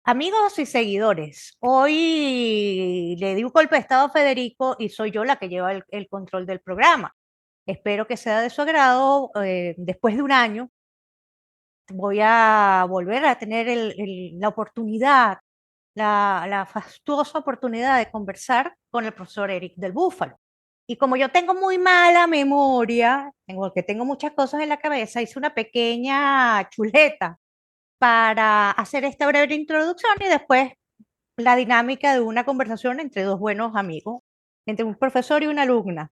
Amigos y seguidores, hoy le di un golpe de estado a Federico y soy yo la que lleva el control del programa. Espero que sea de su agrado. Después de un año voy a volver a tener la oportunidad, la fastuosa oportunidad de conversar con el profesor Eric del Búfalo. Y como yo tengo muy mala memoria, tengo muchas cosas en la cabeza, hice una pequeña chuleta para hacer esta breve introducción y después la dinámica de una conversación entre dos buenos amigos, entre un profesor y una alumna.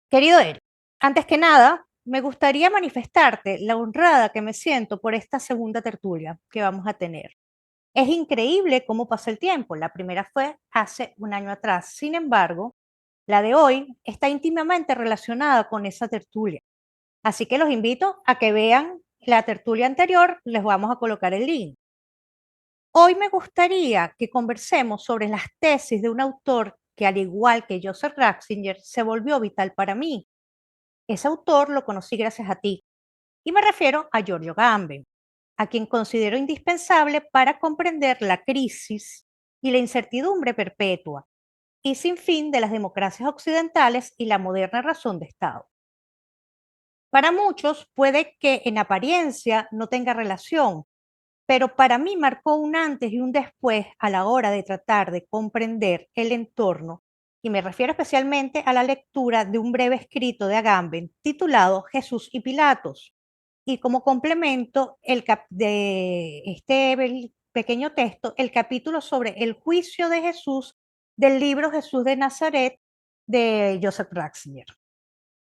Querido Eric, antes que nada, me gustaría manifestarte la honrada que me siento por esta segunda tertulia que vamos a tener. Es increíble cómo pasa el tiempo. La primera fue hace un año atrás. Sin embargo, la de hoy está íntimamente relacionada con esa tertulia. Así que los invito a que vean la tertulia anterior. Les vamos a colocar el link. Hoy me gustaría que conversemos sobre las tesis de un autor que, al igual que Joseph Ratzinger, se volvió vital para mí. Ese autor lo conocí gracias a ti, y me refiero a Giorgio Agamben, a quien considero indispensable para comprender la crisis y la incertidumbre perpetua y sin fin de las democracias occidentales y la moderna razón de Estado. Para muchos puede que en apariencia no tenga relación, pero para mí marcó un antes y un después a la hora de tratar de comprender el entorno, y me refiero especialmente a la lectura de un breve escrito de Agamben titulado Jesús y Pilatos, y como complemento de este pequeño texto, el capítulo sobre el juicio de Jesús del libro Jesús de Nazaret de Joseph Ratzinger.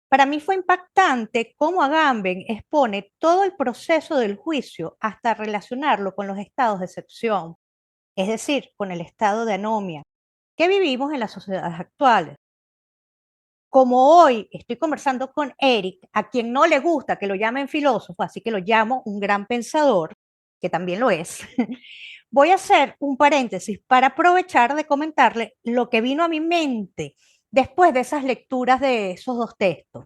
Para mí fue impactante cómo Agamben expone todo el proceso del juicio hasta relacionarlo con los estados de excepción, es decir, con el estado de anomia que vivimos en las sociedades actuales. Como hoy estoy conversando con Eric, a quien no le gusta que lo llamen filósofo, así que lo llamo un gran pensador, que también lo es, voy a hacer un paréntesis para aprovechar de comentarle lo que vino a mi mente después de esas lecturas de esos dos textos.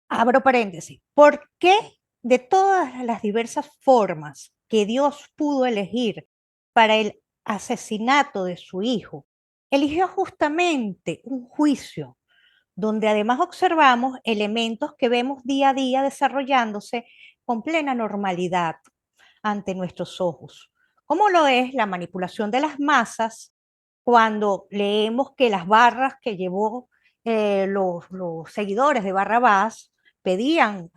Abro paréntesis. ¿Por qué de todas las diversas formas que Dios pudo elegir para el asesinato de su hijo, eligió justamente un juicio donde además observamos elementos que vemos día a día desarrollándose con plena normalidad ante nuestros ojos, como lo es la manipulación de las masas cuando leemos que las barras que llevó los seguidores de Barrabás pedían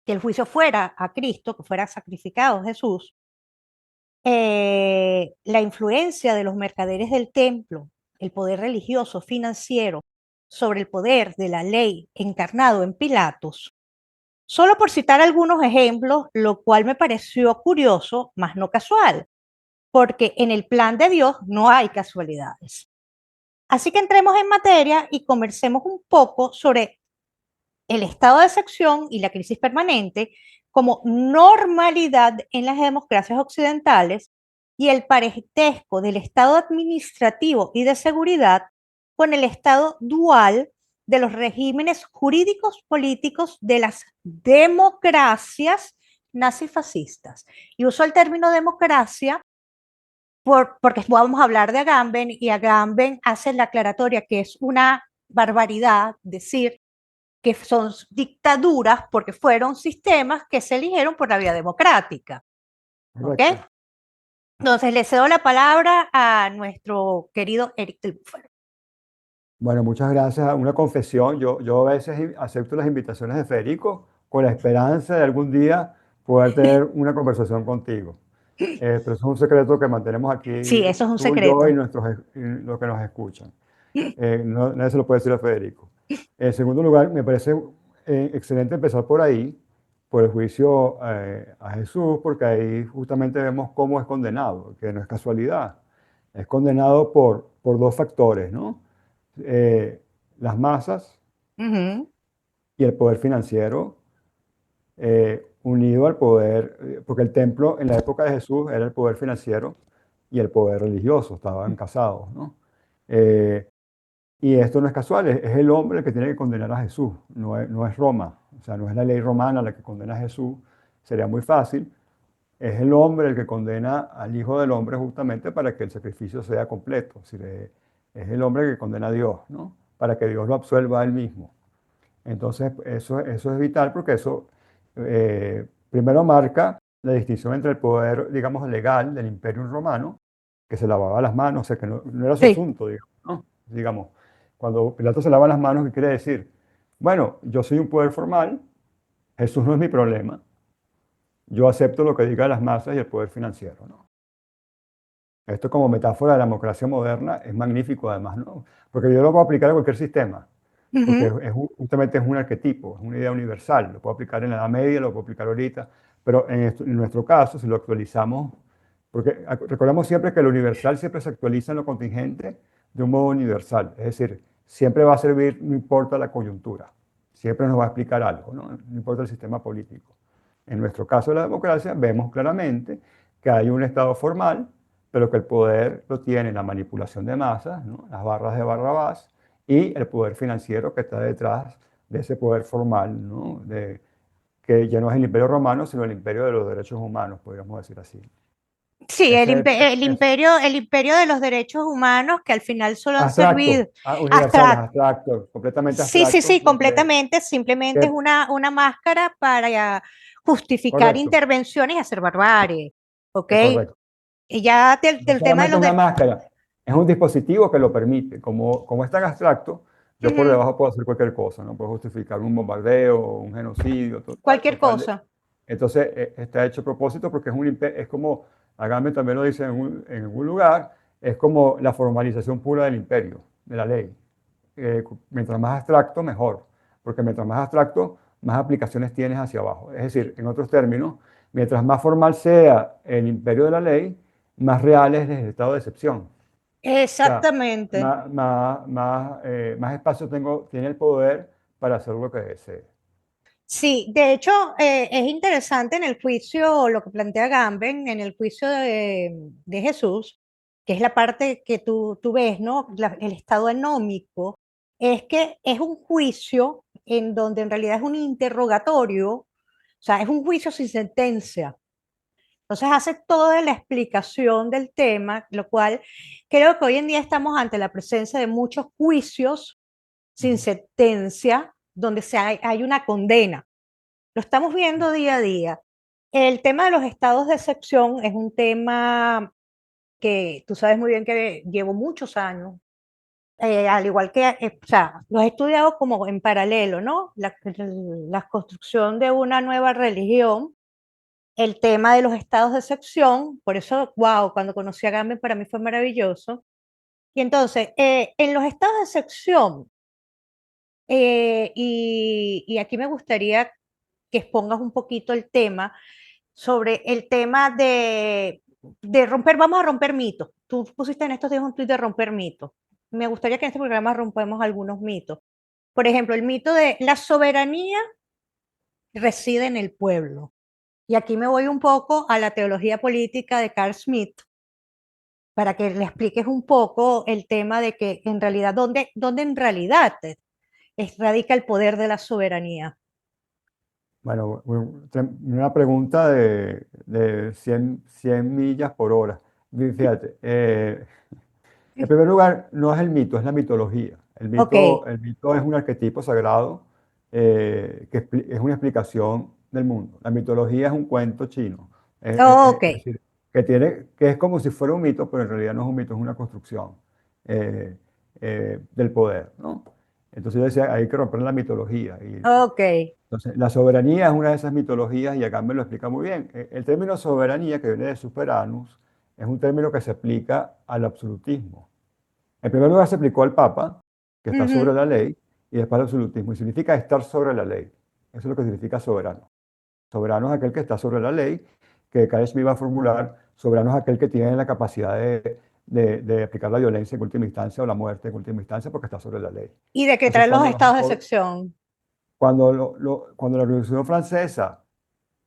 que el juicio fuera a Cristo, que fuera sacrificado Jesús, la influencia de los mercaderes del templo, el poder religioso, financiero, sobre el poder de la ley encarnado en Pilatos, solo por citar algunos ejemplos, lo cual me pareció curioso, más no casual, porque en el plan de Dios no hay casualidades. Así que entremos en materia y conversemos un poco sobre el estado de excepción y la crisis permanente como normalidad en las democracias occidentales y el parentesco del estado administrativo y de seguridad con el estado dual de los regímenes jurídicos políticos de las democracias nazifascistas. Y uso el término democracia porque vamos a hablar de Agamben y Agamben hace la aclaratoria que es una barbaridad decir que son dictaduras porque fueron sistemas que se eligieron por la vía democrática. ¿Ok? Correcto. Entonces le cedo la palabra a nuestro querido Eric del Búfalo. Bueno, muchas gracias. Una confesión, yo a veces acepto las invitaciones de Federico con la esperanza de algún día poder tener una conversación contigo. Pero eso es un secreto que mantenemos aquí Sí, eso es un tú, yo y secreto. los que nos escuchan. Nadie se lo puede decir a Federico. En segundo lugar, me parece excelente empezar por ahí, por el juicio a Jesús, porque ahí justamente vemos cómo es condenado, que no es casualidad. Es condenado por dos factores, ¿no? Eh, las masas y el poder financiero, unido al poder, porque el templo en la época de Jesús era el poder financiero y el poder religioso, estaban casados, ¿no? Eh, y esto no es casual, es el hombre el que tiene que condenar a Jesús, no es Roma, o sea, no es la ley romana la que condena a Jesús, sería muy fácil, es el hombre el que condena al Hijo del Hombre justamente para que el sacrificio sea completo. Es decir, es el hombre que condena a Dios, ¿no? Para que Dios lo absuelva a él mismo. Entonces, eso es vital porque eso primero marca la distinción entre el poder, digamos, legal del Imperio Romano, que se lavaba las manos, o sea, que no era su Sí. asunto, digamos, ¿no? Digamos, cuando Pilato se lava las manos, ¿qué quiere decir? Bueno, yo soy un poder formal, Jesús no es mi problema, yo acepto lo que digan las masas y el poder financiero, ¿no? Esto como metáfora de la democracia moderna es magnífico además, ¿no? Porque yo lo puedo aplicar a cualquier sistema, porque Ujú. justamente es un arquetipo, es una idea universal, lo puedo aplicar en la Edad Media, lo puedo aplicar ahorita, pero en nuestro caso, si lo actualizamos, porque recordemos siempre que lo universal siempre se actualiza en lo contingente de un modo universal, es decir, siempre va a servir, no importa la coyuntura, siempre nos va a explicar algo, ¿no? No importa el sistema político. En nuestro caso de la democracia, vemos claramente que hay un Estado formal, pero que el poder lo tiene la manipulación de masas, ¿no? Las barras de Barrabás, y el poder financiero que está detrás de ese poder formal, ¿no? Que ya no es el Imperio Romano, sino el Imperio de los Derechos Humanos, podríamos decir así. Sí, Ese es el imperio de los derechos humanos que al final solo han servido abstracto, universales, abstracto. abstractos, completamente Sí, sí, abstractos, sí, completamente. Simplemente es que- una máscara para justificar correcto, intervenciones y hacer barbarie. ¿Ok? es correcto. Y ya No del tema de solamente los una de... máscara, es un dispositivo que lo permite. Como es tan abstracto, yo por Ujú. debajo puedo hacer cualquier cosa, ¿no? Puedo justificar un bombardeo, un genocidio, total, Cualquier total. cosa. Entonces, está hecho a propósito porque es como, Agamben también lo dice en algún lugar, es como la formalización pura del imperio, de la ley. Mientras más abstracto, mejor, porque mientras más abstracto, más aplicaciones tienes hacia abajo. Es decir, en otros términos, mientras más formal sea el imperio de la ley, más real es el estado de excepción. O sea, Exactamente. más espacio tiene el poder para hacer lo que desee. Sí, de hecho, es interesante en el juicio, lo que plantea Gamben, en el juicio de Jesús, que es la parte que tú ves, ¿no? El estado anómico, es que es un juicio en donde en realidad es un interrogatorio, o sea, es un juicio sin sentencia. Entonces hace toda la explicación del tema, lo cual creo que hoy en día estamos ante la presencia de muchos juicios sin Ujú. sentencia, donde hay una condena. Lo estamos viendo día a día. El tema de los estados de excepción es un tema que tú sabes muy bien que llevo muchos años, al igual que, o sea, lo he estudiado como en paralelo, ¿no? La construcción de una nueva religión, el tema de los estados de excepción, por eso, wow, cuando conocí a Gamben para mí fue maravilloso. Y entonces, en los estados de excepción, y aquí me gustaría que expongas un poquito el tema sobre el tema de romper, vamos a romper mitos. Tú pusiste en estos días un tuit de romper mitos. Me gustaría que en este programa rompamos algunos mitos. Por ejemplo, el mito de la soberanía reside en el pueblo. Y aquí me voy un poco a la teología política de Carl Smith para que le expliques un poco el tema de que en realidad, ¿dónde en realidad radica el poder de la soberanía? Bueno, una pregunta de 100 millas por hora. Fíjate, en primer lugar, no es el mito, es la mitología. Ok, El mito es un arquetipo sagrado que es una explicación del mundo. La mitología es un cuento chino. ok. Es decir, que es como si fuera un mito, pero en realidad no es un mito, es una construcción eh, del poder, ¿no? Entonces yo decía, hay que romper la mitología. Ok. Entonces, la soberanía es una de esas mitologías y acá me lo explica muy bien. El término soberanía, que viene de superanus, es un término que se aplica al absolutismo. En primer lugar se aplicó al Papa, que está sobre Ujú. la ley, y después al absolutismo. Y significa estar sobre la ley. Eso es lo que significa soberano. Soberano es aquel que está sobre la ley, que Kashmir va a formular. Soberano es aquel que tiene la capacidad de aplicar la violencia en última instancia o la muerte en última instancia porque está sobre la ley. Y Entonces, decretar los estados de excepción. cuando la Revolución Francesa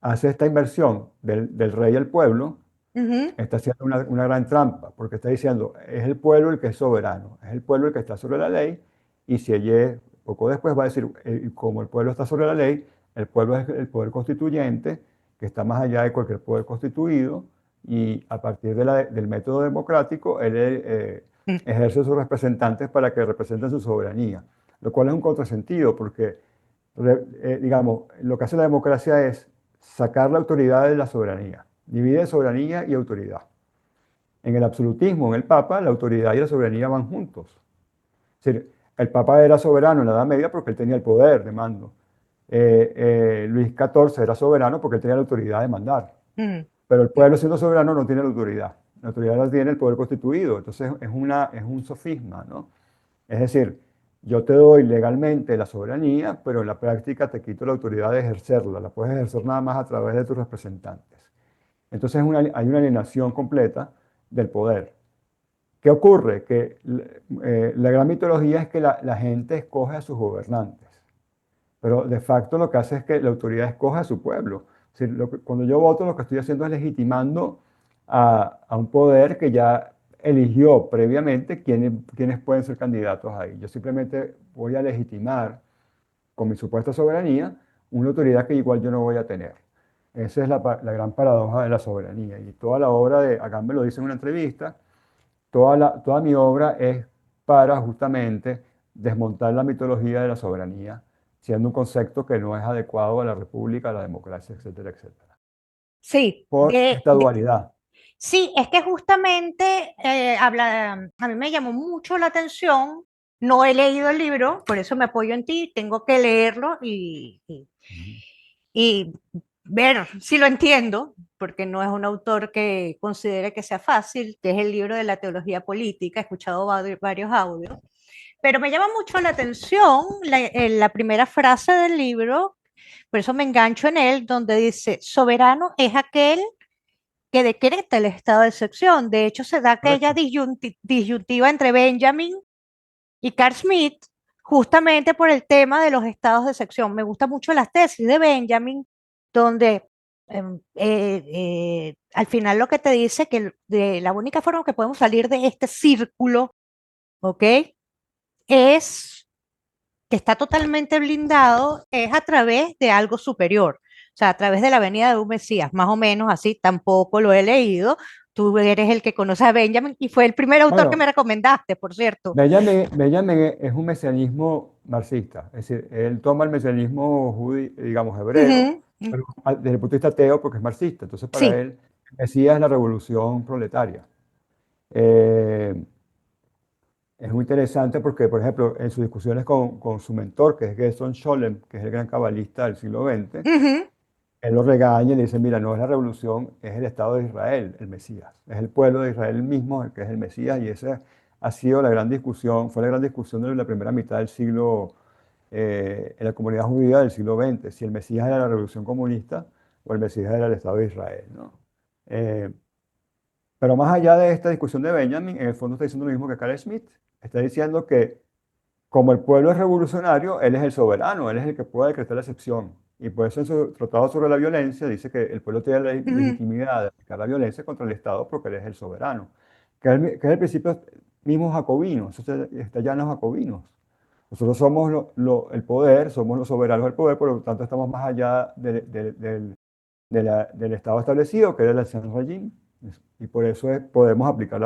hace esta inversión del rey al pueblo, Ujú. está haciendo una gran trampa, porque está diciendo, es el pueblo el que es soberano, es el pueblo el que está sobre la ley, y si ella poco después va a decir, como el pueblo está sobre la ley, el pueblo es el poder constituyente, que está más allá de cualquier poder constituido, y a partir del método democrático, él Mm. ejerce sus representantes para que representen su soberanía, lo cual es un contrasentido, porque, digamos, lo que hace la democracia es sacar la autoridad de la soberanía, divide soberanía y autoridad. En el absolutismo, en el Papa, la autoridad y la soberanía van juntos. Es decir, el Papa era soberano en la Edad Media porque él tenía el poder de mando. Luis XIV era soberano porque él tenía la autoridad de mandar. Mm. Pero el pueblo, siendo soberano, no tiene la autoridad. La autoridad la tiene el poder constituido. Entonces es un sofisma, ¿no? Es decir, yo te doy legalmente la soberanía, pero en la práctica te quito la autoridad de ejercerla. La puedes ejercer nada más a través de tus representantes. Entonces hay una alienación completa del poder. ¿Qué ocurre? Que la gran mitología es que la gente escoge a sus gobernantes, pero de facto lo que hace es que la autoridad escoge a su pueblo. Es decir, cuando yo voto, lo que estoy haciendo es legitimando a un poder que ya eligió previamente quiénes pueden ser candidatos ahí. Yo simplemente voy a legitimar con mi supuesta soberanía una autoridad que igual yo no voy a tener. Esa es la gran paradoja de la soberanía. Y toda la obra de Agamben lo dice en una entrevista. Toda mi obra es para justamente desmontar la mitología de la soberanía, siendo un concepto que no es adecuado a la república, a la democracia, etcétera, etcétera. Sí, Por esta dualidad. sí, es que justamente a mí me llamó mucho la atención. No he leído el libro, por eso me apoyo en ti. Tengo que leerlo Ujú. y ver si lo entiendo, porque no es un autor que considere que sea fácil, que es el libro de la teología política. He escuchado varios audios, pero me llama mucho la atención la primera frase del libro, por eso me engancho en él, donde dice, soberano es aquel que decreta el estado de excepción. De hecho, se da aquella Correcto. disyuntiva entre Benjamin y Carl Schmitt justamente por el tema de los estados de excepción. Me gustan mucho las tesis de Benjamin, donde al final lo que te dice que de la única forma que podemos salir de este círculo, ¿ok? Es que está totalmente blindado, es a través de algo superior, o sea, a través de la venida de un Mesías, más o menos así, tampoco lo he leído. Tú eres el que conoce a Benjamin y fue el primer autor que me Bueno, recomendaste, por cierto. Benjamin es un mesianismo marxista, es decir, él toma el mesianismo digamos, hebreo, Ujú. pero desde el punto de vista ateo porque es marxista. Entonces, para Sí. él, el Mesías es la revolución proletaria. Eh, Es muy interesante porque, por ejemplo, en sus discusiones con su mentor, que es Gerson Scholem, que es el gran cabalista del siglo XX, Ujú. él lo regaña y le dice, mira, no es la revolución, es el Estado de Israel, el Mesías. Es el pueblo de Israel mismo el que es el Mesías, y esa ha sido la gran discusión, fue la gran discusión de la primera mitad del siglo, en la comunidad judía del siglo XX, si el Mesías era la revolución comunista o el Mesías era el Estado de Israel, ¿no? Eh, pero más allá de esta discusión de Benjamin, en el fondo está diciendo lo mismo que Carl Schmitt. Está diciendo que como el pueblo es revolucionario, él es el soberano, él es el que puede decretar la excepción. Y por eso en su tratado sobre la violencia dice que el pueblo tiene la Ujú. legitimidad de aplicar la violencia contra el Estado porque él es el soberano. Que es el principio mismo jacobino, eso está ya en los jacobinos. Nosotros somos el poder, somos los soberanos del poder, por lo tanto estamos más allá del Estado establecido, que era el ancien régime, y por eso podemos aplicar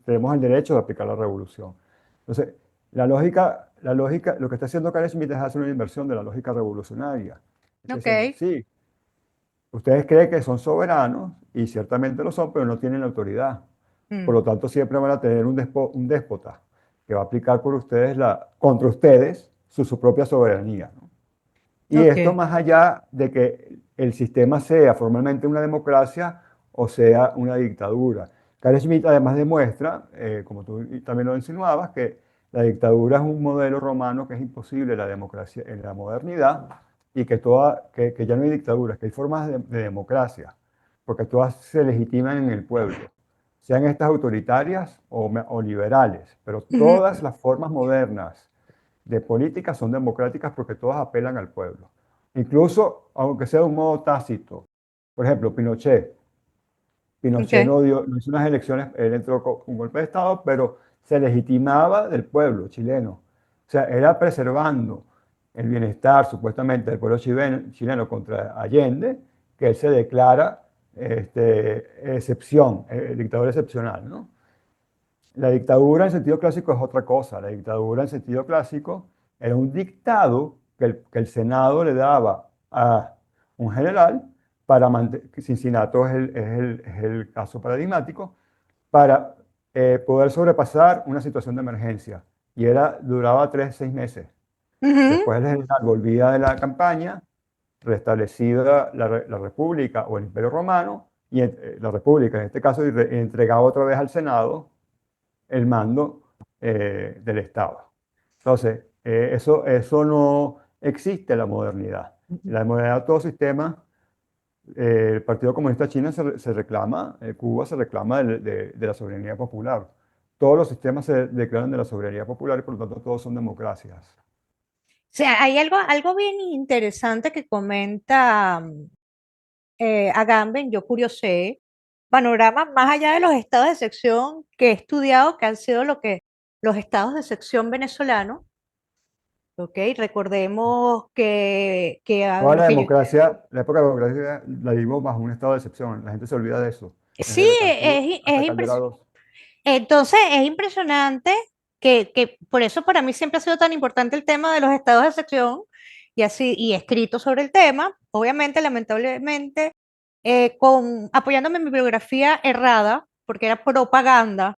tenemos el derecho de aplicar la revolución. Entonces, la lógica, lo que está haciendo Karen Smith es hacer una inversión de la lógica revolucionaria. Está Ok. diciendo, sí, ustedes creen que son soberanos, y ciertamente lo son, pero no tienen la autoridad. Por Mm. lo tanto, siempre van a tener un déspota que va a aplicar contra ustedes su propia soberanía, ¿no? Y esto Ok. más allá de que el sistema sea formalmente una democracia o sea una dictadura. Carl Schmitt además demuestra, como tú también lo insinuabas, que la dictadura es un modelo romano que es imposible la democracia en la modernidad, y que ya no hay dictaduras, que hay formas de democracia, porque todas se legitiman en el pueblo, sean estas autoritarias o liberales, pero Ujú. todas las formas modernas de política son democráticas porque todas apelan al pueblo. Incluso, aunque sea de un modo tácito. Por ejemplo, Pinochet. Pinochet Ok. no hizo unas elecciones, él entró con un golpe de Estado, pero se legitimaba del pueblo chileno. O sea, era preservando el bienestar supuestamente del pueblo chileno contra Allende, que él se declara excepción, dictador excepcional, ¿no? La dictadura en sentido clásico es otra cosa. La dictadura en sentido clásico era un dictado que el Senado le daba a un general para mantener, Cincinato es el caso paradigmático, para poder sobrepasar una situación de emergencia. Y duraba 3, 6 meses. Ujú. Después el general volvía de la campaña, restablecida la República o el Imperio Romano, y la República en este caso, y entregaba otra vez al Senado el mando del Estado. Entonces, eso no existe en la modernidad. En la modernidad, todo sistema, el Partido Comunista Chino se reclama, Cuba se reclama de la soberanía popular. Todos los sistemas se declaran de la soberanía popular y por lo tanto todos son democracias. O sea, hay algo bien interesante que comenta Agamben, yo curiosé, panorama más allá de los estados de sección que he estudiado, que han sido lo que los estados de sección venezolanos, ¿ok? Recordemos que Toda lo la que yo... democracia, la época de la democracia la vivimos bajo un estado de excepción. La gente se olvida de eso. Sí, Desde Betancourt es hasta Caldera impresionante. II. Entonces, es impresionante que por eso para mí siempre ha sido tan importante el tema de los estados de excepción y así, y he escrito sobre el tema, obviamente, lamentablemente, apoyándome en mi bibliografía errada, porque era propaganda.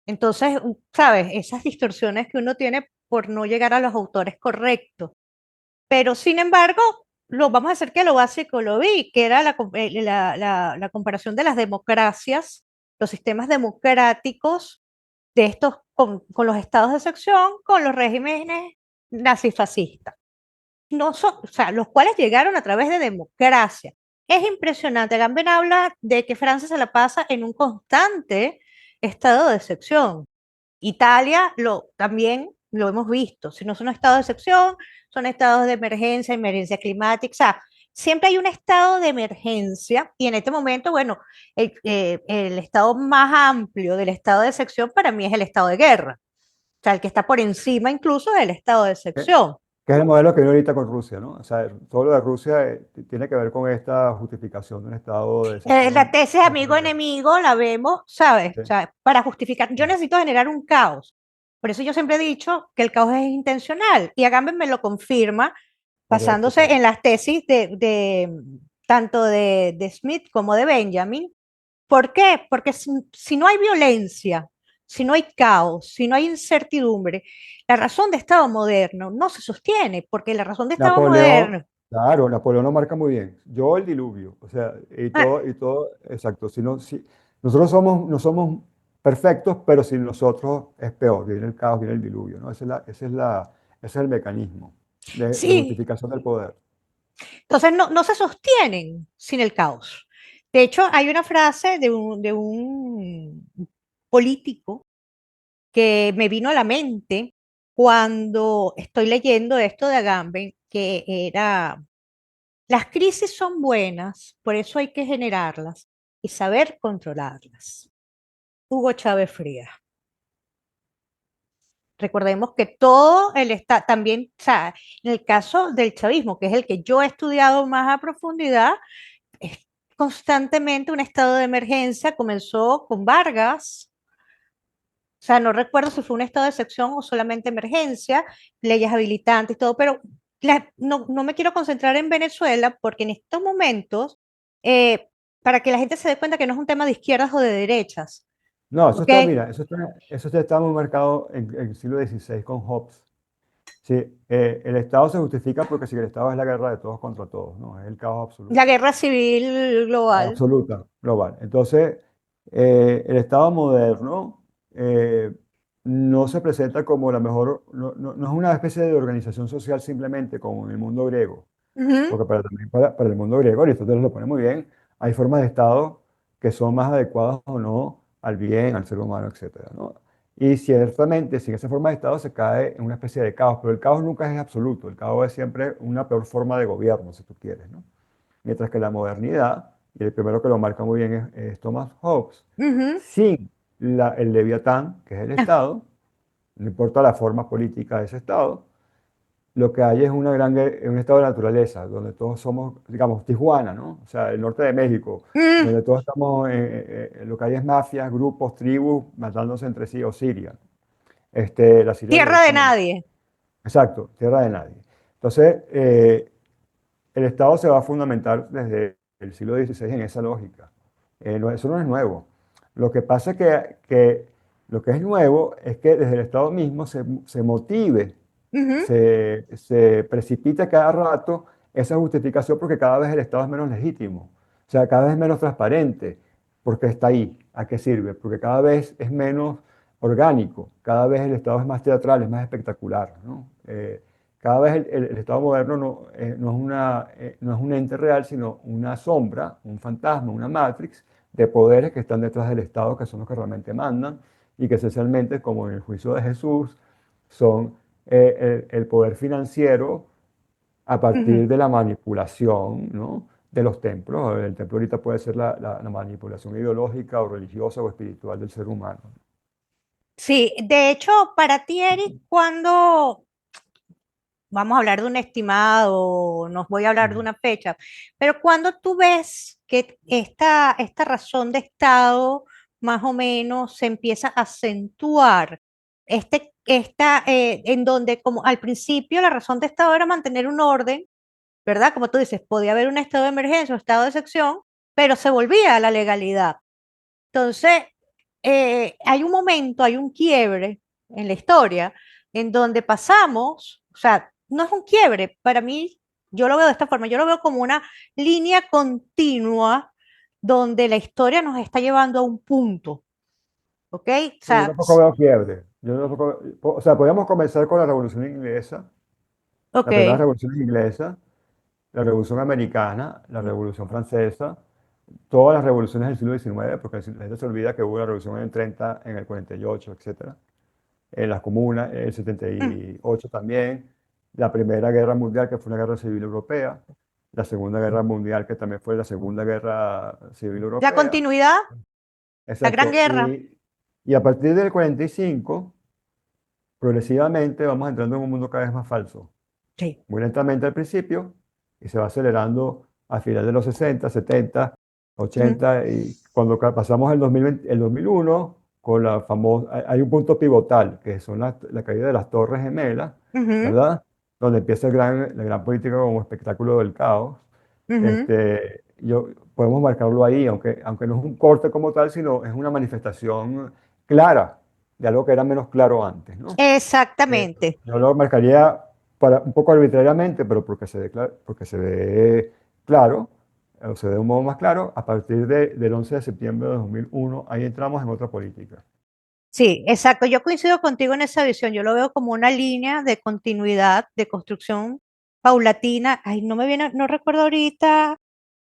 Entonces, ¿sabes? Esas distorsiones que uno tiene por no llegar a los autores correctos. Pero, sin embargo, vamos a hacer que lo básico lo vi, que era la comparación de las democracias, los sistemas democráticos de estos con los estados de excepción, con los regímenes nazifascistas. No son, o sea, los cuales llegaron a través de democracia. Es impresionante. Gamben habla de que Francia se la pasa en un constante estado de excepción. Italia también lo hemos visto. Si no son estados de excepción, son estados de emergencia, emergencia climática. O sea, siempre hay un estado de emergencia y en este momento, bueno, el estado más amplio del estado de excepción para mí es el estado de guerra. O sea, el que está por encima incluso del estado de ¿Eh? excepción. Que es el modelo que viene ahorita con Rusia, ¿no? O sea, todo lo de Rusia tiene que ver con esta justificación de un estado de La excepción. tesis amigo-enemigo la vemos, ¿sabes? Sí, O sea, para justificar, yo necesito generar un caos. Por eso yo siempre he dicho que el caos es intencional y Agamben me lo confirma correcto, basándose en correcto. las tesis tanto de Smith como de Benjamin. ¿Por qué? Porque si no hay violencia, si no hay caos, si no hay incertidumbre, la razón de Estado moderno no se sostiene, porque la razón de Estado Napoleón, moderno, claro, Napoleón lo marca muy bien. Yo el diluvio, o sea, ah, y todo, exacto. Si, nosotros no somos perfectos, pero sin nosotros es peor, viene el caos, viene el diluvio, ¿no? Ese es el mecanismo de sí, justificación del poder. entonces no se sostienen sin el caos. De hecho, hay una frase de un político que me vino a la mente cuando estoy leyendo esto de Agamben, que era, las crisis son buenas, por eso hay que generarlas y saber controlarlas. Hugo Chávez Frías. Recordemos que todo el está también, o sea, en el caso del chavismo, que es el que yo he estudiado más a profundidad, es constantemente un estado de emergencia. Comenzó con Vargas, o sea, no recuerdo si fue un estado de excepción o solamente emergencia, leyes habilitantes y todo, pero no me quiero concentrar en Venezuela porque en estos momentos, eh, para que la gente se dé cuenta que no es un tema de izquierdas o de derechas, No, eso ¿ok? está, mira, eso ya está muy marcado en el siglo XVI con Hobbes. Sí, el Estado se justifica porque si el Estado es la guerra de todos contra todos, ¿no? Es el caos La absoluto. guerra civil global. Absoluta, global. Entonces, el Estado moderno no se presenta como la mejor, no es una especie de organización social simplemente como en el mundo griego, Ujú, porque también para el mundo griego, Aristóteles lo pone muy bien, hay formas de Estado que son más adecuadas o no al bien, al ser humano, etcétera, ¿no? Y ciertamente, sin esa forma de Estado se cae en una especie de caos, pero el caos nunca es absoluto, el caos es siempre una peor forma de gobierno, si tú quieres, ¿no? Mientras que la modernidad, y el primero que lo marca muy bien es Thomas Hobbes, ujú. sin el Leviatán, que es el Ah, Estado, no importa la forma política de ese Estado, lo que hay es un estado de naturaleza, donde todos somos, digamos, Tijuana, ¿no? O sea, el norte de México, Mm, donde todos estamos, lo que hay es mafias, grupos, tribus, matándose entre sí, o Siria. La Siria de tierra de esta manera. nadie. Exacto, tierra de nadie. Entonces, el Estado se va a fundamentar desde el siglo XVI en esa lógica. Eso no es nuevo. Lo que pasa es que lo que es nuevo es que desde el Estado mismo se motive, Ujú. se precipita cada rato esa justificación porque cada vez el Estado es menos legítimo, o sea, cada vez es menos transparente, porque está ahí, ¿a qué sirve? Porque cada vez es menos orgánico, cada vez el Estado es más teatral, es más espectacular, ¿no? Cada vez el Estado moderno no es un ente real, sino una sombra, un fantasma, una matrix de poderes que están detrás del Estado, que son los que realmente mandan, y que esencialmente, como en el juicio de Jesús, son el poder financiero a Ujú. partir de la manipulación, ¿no? De los templos. El templo ahorita puede ser la manipulación ideológica o religiosa o espiritual del ser humano. Sí, de hecho, para ti, Eric, cuando vamos a hablar de un estimado, nos voy a hablar de Ujú. una fecha, pero cuando tú ves que esta razón de Estado más o menos se empieza a acentuar, en donde como al principio la razón de Estado era mantener un orden, ¿verdad? Como tú dices, podía haber un estado de emergencia o estado de excepción, pero se volvía a la legalidad. Entonces, hay un momento, hay un quiebre en la historia en donde pasamos, o sea, no es un quiebre, para mí, yo lo veo de esta forma, yo lo veo como una línea continua donde la historia nos está llevando a un punto, ¿ok? O Yo sea, tampoco veo fiebre. O sea, podríamos comenzar con la Revolución Inglesa, ok. la primera Revolución Inglesa, la Revolución Americana, la Revolución Francesa, todas las revoluciones del siglo XIX, porque la gente se olvida que hubo la Revolución en el 30, en el 48, etcétera. En las comunas, en el Mm. 78 también, la Primera Guerra Mundial, que fue una guerra civil europea, la Segunda Guerra Mundial, que también fue la Segunda Guerra Civil La Europea. continuidad, la Gran Exacto. Guerra, Y a partir del 45, progresivamente vamos entrando en un mundo cada vez más falso. sí. Muy lentamente al principio y se va acelerando a finales de los 60, 70, Ujú, 80 y cuando pasamos el 2020, el 2001 con la famosa, hay un punto pivotal que son la caída de las Torres Gemelas, ujú, ¿verdad? Donde empieza la gran política como espectáculo del caos. ujú. Podemos marcarlo ahí, aunque no es un corte como tal, sino es una manifestación clara de algo que era menos claro antes, ¿no? Exactamente. Yo lo marcaría un poco arbitrariamente, pero porque se ve claro, o se ve de un modo más claro, a partir del 11 de septiembre de 2001, ahí entramos en otra política. Sí, exacto. Yo coincido contigo en esa visión. Yo lo veo como una línea de continuidad, de construcción paulatina. Ay, no me viene, no recuerdo ahorita,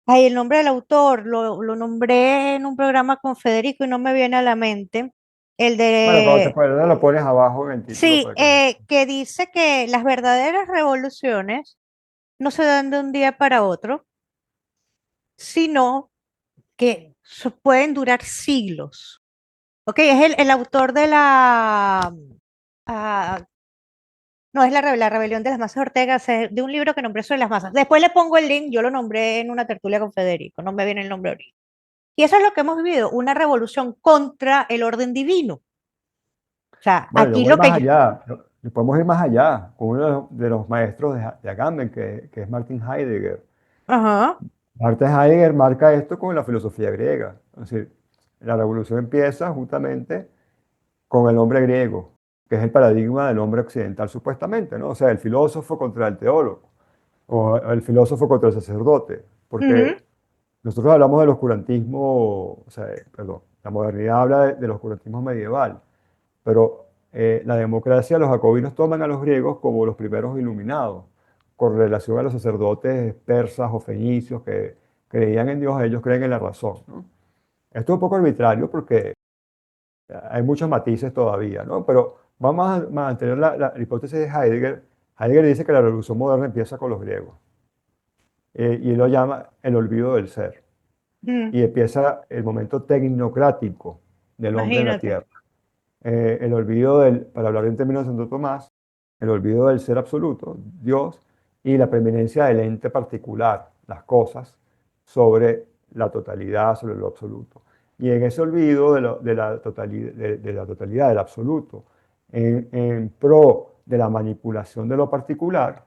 ay, el nombre del autor. Lo nombré en un programa con Federico y no me viene a la mente. El Bueno, cuando te de, acuerdas lo pones abajo en el título sí, para que la gente... que dice que las verdaderas revoluciones no se dan de un día para otro, sino que pueden durar siglos. Ok, es el autor de ah, no, es la rebelión de las masas Ortega, es de un libro que nombré sobre las masas. Después le pongo el link, yo lo nombré en una tertulia con Federico, no me viene el nombre ahorita. Y eso es lo que hemos vivido, una revolución contra el orden divino. O sea, Bueno, yo aquí voy lo más que yo... allá, podemos ir más allá, con uno de los maestros de Agamben, que es Martin Heidegger. Ajá. Martin Heidegger marca esto con la filosofía griega. Es decir, la revolución empieza justamente con el hombre griego, que es el paradigma del hombre occidental supuestamente, ¿no? O sea, el filósofo contra el teólogo, o el filósofo contra el sacerdote, Ujú, porque nosotros hablamos del oscurantismo, o sea, perdón, la modernidad habla del oscurantismo medieval, pero la democracia, los jacobinos toman a los griegos como los primeros iluminados, con relación a los sacerdotes persas o fenicios que creían en Dios, ellos creen en la razón, ¿no? Esto es un poco arbitrario porque hay muchos matices todavía, ¿no? Pero vamos a mantener la hipótesis de Heidegger. Heidegger dice que la revolución moderna empieza con los griegos y él lo llama el olvido del ser. ujú. Y empieza el momento tecnocrático del hombre en la Imagínate. tierra. El olvido del, para hablar en términos de Santo Tomás, el olvido del ser absoluto, Dios, y la preeminencia del ente particular, las cosas, sobre la totalidad, sobre lo absoluto. Y en ese olvido de la totalidad, del absoluto, en pro de la manipulación de lo particular,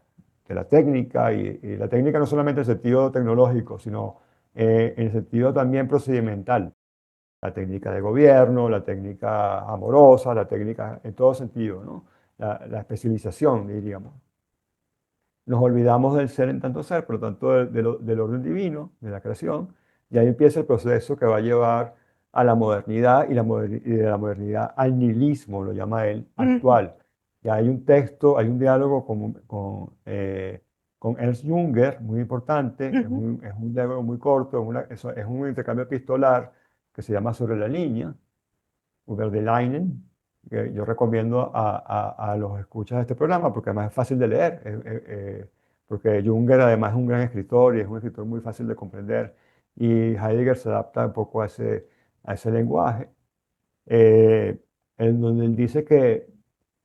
de la técnica, y la técnica no solamente en el sentido tecnológico, sino en el sentido también procedimental, la técnica de gobierno, la técnica amorosa, la técnica en todo sentido, ¿no? La especialización, diríamos. Nos olvidamos del ser en tanto ser, por lo tanto del orden divino, de la creación, y ahí empieza el proceso que va a llevar a la modernidad y de la modernidad al nihilismo, lo llama él, Ujú, actual. Y hay un texto, hay un diálogo con Ernst Junger, muy importante, ujú. es un diálogo muy corto, es un intercambio epistolar que se llama Sobre la línea, Über die Leinen, que yo recomiendo a los escuchas de este programa porque además es fácil de leer, porque Junger además es un gran escritor y es un escritor muy fácil de comprender y Heidegger se adapta un poco a ese lenguaje, eh, en donde él dice que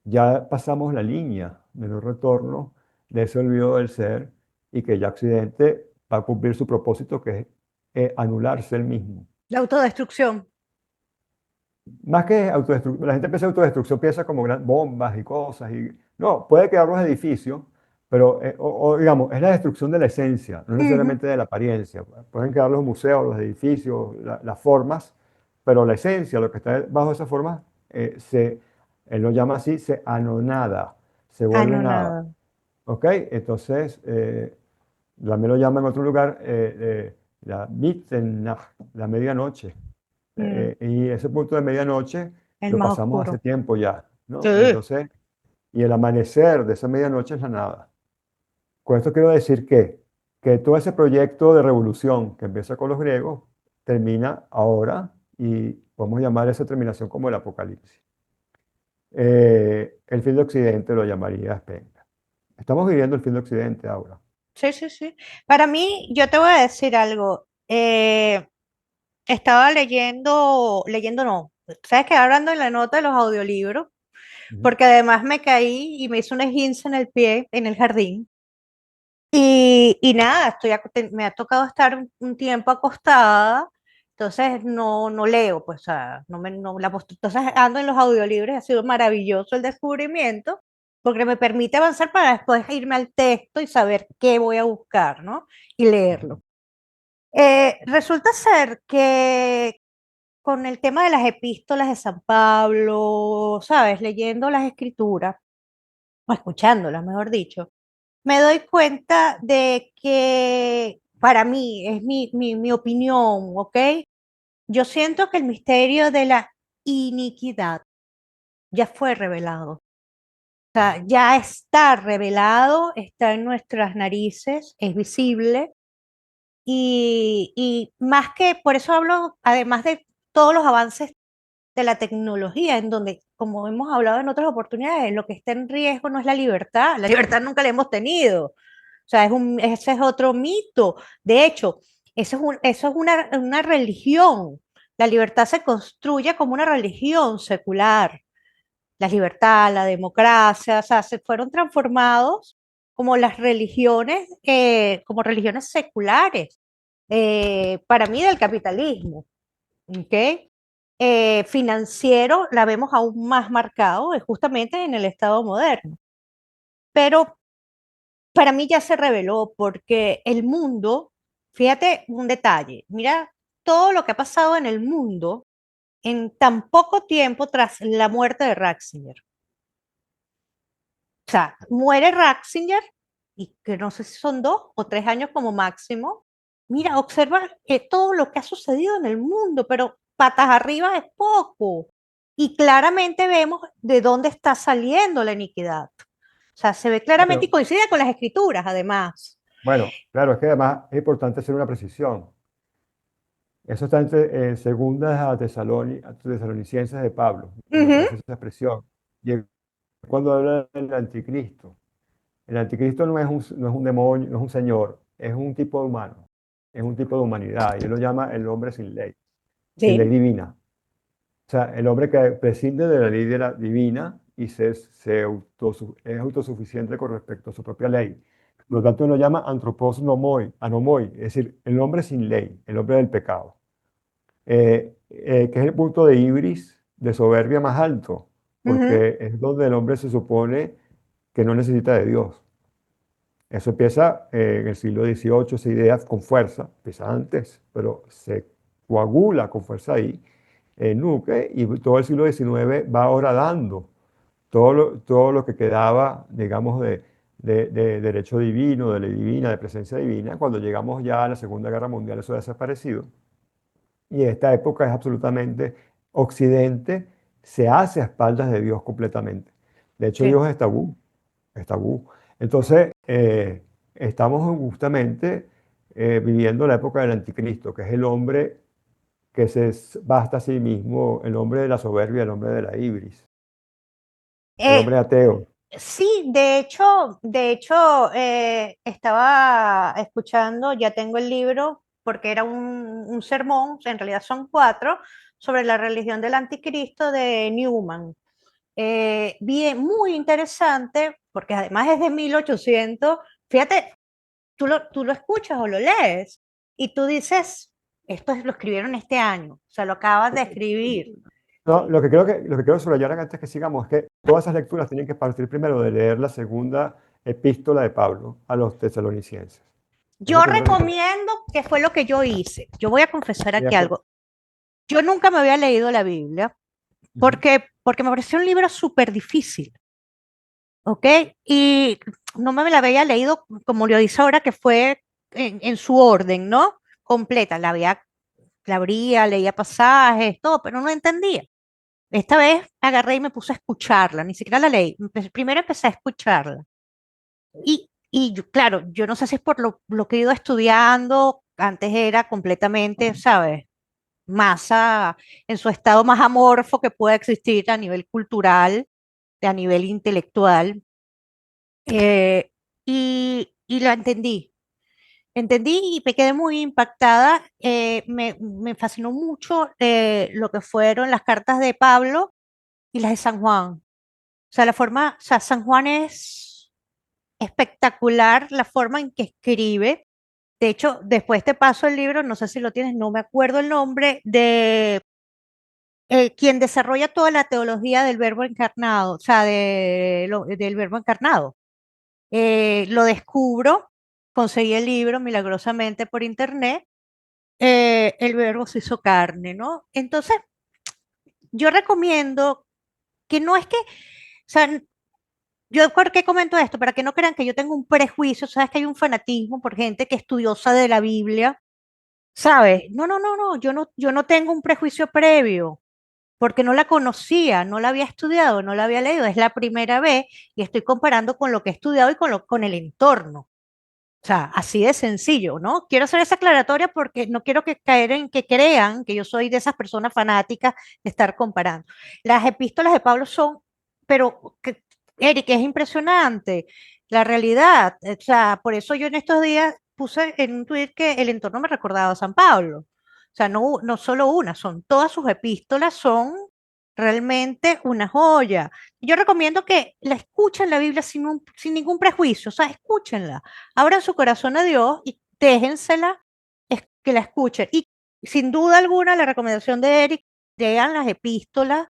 ya pasamos la línea de no retorno de ese olvido del ser y que ya Occidente va a cumplir su propósito que es anularse él mismo. La autodestrucción. Más que autodestrucción, la gente piensa en autodestrucción, piensa como bombas y cosas. No, puede quedar los edificios, pero, o digamos, es la destrucción de la esencia, no Ujú. necesariamente de la apariencia. Pueden quedar los museos, los edificios, las formas, pero la esencia, lo que está bajo esas formas, él lo llama así, se anonada, se Ah, vuelve no, nada. nada. ¿Ok? Entonces, también lo llama en otro lugar la Mitternacht, la medianoche. Mm, Y ese punto de medianoche el lo más pasamos hace oscuro. tiempo ya, ¿no? Sí. Entonces, y el amanecer de esa medianoche es la nada. Con esto quiero decir que todo ese proyecto de revolución que empieza con los griegos termina ahora y podemos llamar esa terminación como el apocalipsis. El fin de Occidente lo llamaría Spengler. Estamos viviendo el fin de Occidente ahora. Sí, sí, sí. Para mí, yo te voy a decir algo. Estaba leyendo no. Sabes que hablando en la nota de los audiolibros, Ujú. porque además me caí y me hizo un esguince en el pie, en el jardín. Y nada, me ha tocado estar un tiempo acostada, entonces no leo, pues, o sea, entonces ando en los audiolibros, ha sido maravilloso el descubrimiento, porque me permite avanzar para después irme al texto y saber qué voy a buscar, ¿no? Y leerlo. Resulta ser que con el tema de las epístolas de San Pablo, ¿sabes? Leyendo las escrituras, o escuchándolas, mejor dicho, me doy cuenta de que para mí, es mi opinión, ¿ok? Yo siento que el misterio de la iniquidad ya fue revelado. O sea, ya está revelado, está en nuestras narices, es visible. Y más que, por eso hablo, además de todos los avances de la tecnología, en donde, como hemos hablado en otras oportunidades, lo que está en riesgo no es la libertad nunca la hemos tenido. O sea, ese es otro mito. De hecho, eso es una religión. La libertad se construye como una religión secular. La libertad, la democracia, o sea, se fueron transformados como las religiones, como religiones seculares, para mí del capitalismo. ¿Ok? Financiero la vemos aún más marcado, es justamente en el Estado moderno. Pero para mí ya se reveló porque el mundo, fíjate un detalle, mira todo lo que ha pasado en el mundo en tan poco tiempo tras la muerte de Ratzinger. O sea, muere Ratzinger y que no sé si son 2 o 3 años como máximo. Mira, observa todo lo que ha sucedido en el mundo, pero patas arriba es poco. Y claramente vemos de dónde está saliendo la iniquidad. O sea, se ve claramente y Bueno, coincide con las escrituras, además. bueno, claro, es que además es importante hacer una precisión. Eso está en segunda a Tesalonicenses de Pablo, donde Ujú. aparece esa expresión. Y es cuando habla del anticristo. El anticristo no es un demonio, no es un señor, es un tipo de humano, es un tipo de humanidad. Y él lo llama el hombre sin ley Sí. divina. O sea, el hombre que prescinde de la ley divina y es autosuficiente con respecto a su propia ley. Por lo tanto, lo llama anthropos nomoi, anomoi, es decir, el hombre sin ley, el hombre del pecado, que es el punto de ibris, de soberbia más alto, Ujú. porque es donde el hombre se supone que no necesita de Dios. Eso empieza en el siglo XVIII, esa idea con fuerza, empieza antes, pero se coagula con fuerza ahí, en Nuque, y todo el siglo XIX va horadando todo lo que quedaba, digamos, de derecho divino, de ley divina, de presencia divina. Cuando llegamos ya a la Segunda Guerra Mundial, eso ha desaparecido. Y esta época es absolutamente, Occidente se hace a espaldas de Dios completamente. De hecho, Sí. Dios es tabú. Entonces, estamos justamente viviendo la época del anticristo, que es el hombre que basta a sí mismo, el hombre de la soberbia, el hombre de la ibris, el Eh, hombre ateo. sí, de hecho, estaba escuchando, ya tengo el libro, porque era un sermón, en realidad son cuatro, sobre la religión del anticristo de Newman. Bien, muy interesante, porque además es de 1800. Fíjate, tú lo escuchas o lo lees y tú dices, lo escribieron este año, o sea, lo acabas de escribir. No, lo que quiero subrayar antes que sigamos es que todas esas lecturas tienen que partir primero de leer la segunda epístola de Pablo a los tesalonicenses. Es lo Yo primero que recomiendo, que fue lo que yo hice. Yo voy a confesar y aquí después- algo. Yo nunca me había leído la Biblia Ujú. porque me pareció un libro súper difícil, ¿ok? Y no me la había leído como lo hice ahora, que fue en su orden, ¿no? Completa. La abría, leía pasajes, todo, pero no entendía. Esta vez agarré y me puse a escucharla, ni siquiera la leí. Primero empecé a escucharla. Claro, yo no sé si es por lo que he ido estudiando, antes era completamente, ¿sabes? Masa en su estado más amorfo que pueda existir a nivel cultural, a nivel intelectual, eh, y la entendí. Entendí y me quedé muy impactada. Me fascinó mucho lo que fueron las cartas de Pablo y las de San Juan. O sea, o sea, San Juan es espectacular la forma en que escribe. De hecho, después te paso el libro, no sé si lo tienes, no me acuerdo el nombre, de quien desarrolla toda la teología del verbo encarnado, o sea, del verbo encarnado. Lo descubro, conseguí el libro milagrosamente por internet, el verbo se hizo carne, ¿no? Entonces, yo recomiendo que no es que, o sea, yo por qué comento esto, para que no crean que yo tengo un prejuicio, sabes que hay un fanatismo por gente que es estudiosa de la Biblia, ¿sabes? No, no, no, no, yo no tengo un prejuicio previo, porque no la conocía, no la había estudiado, no la había leído, es la primera vez y estoy comparando con lo que he estudiado y con el entorno. O sea, así de sencillo, ¿no? Quiero hacer esa aclaratoria porque no quiero que caer en que crean que yo soy de esas personas fanáticas de estar comparando. Las epístolas de Pablo son, pero, Eric, es impresionante la realidad. O sea, por eso yo en estos días puse en un tuit que el entorno me recordaba a San Pablo. O sea, no solo una, son todas sus epístolas, son realmente una joya. Yo recomiendo que la escuchen la Biblia sin ningún prejuicio, o sea, escúchenla, abran su corazón a Dios y déjensela que la escuchen. Y sin duda alguna, la recomendación de Eric, lean las epístolas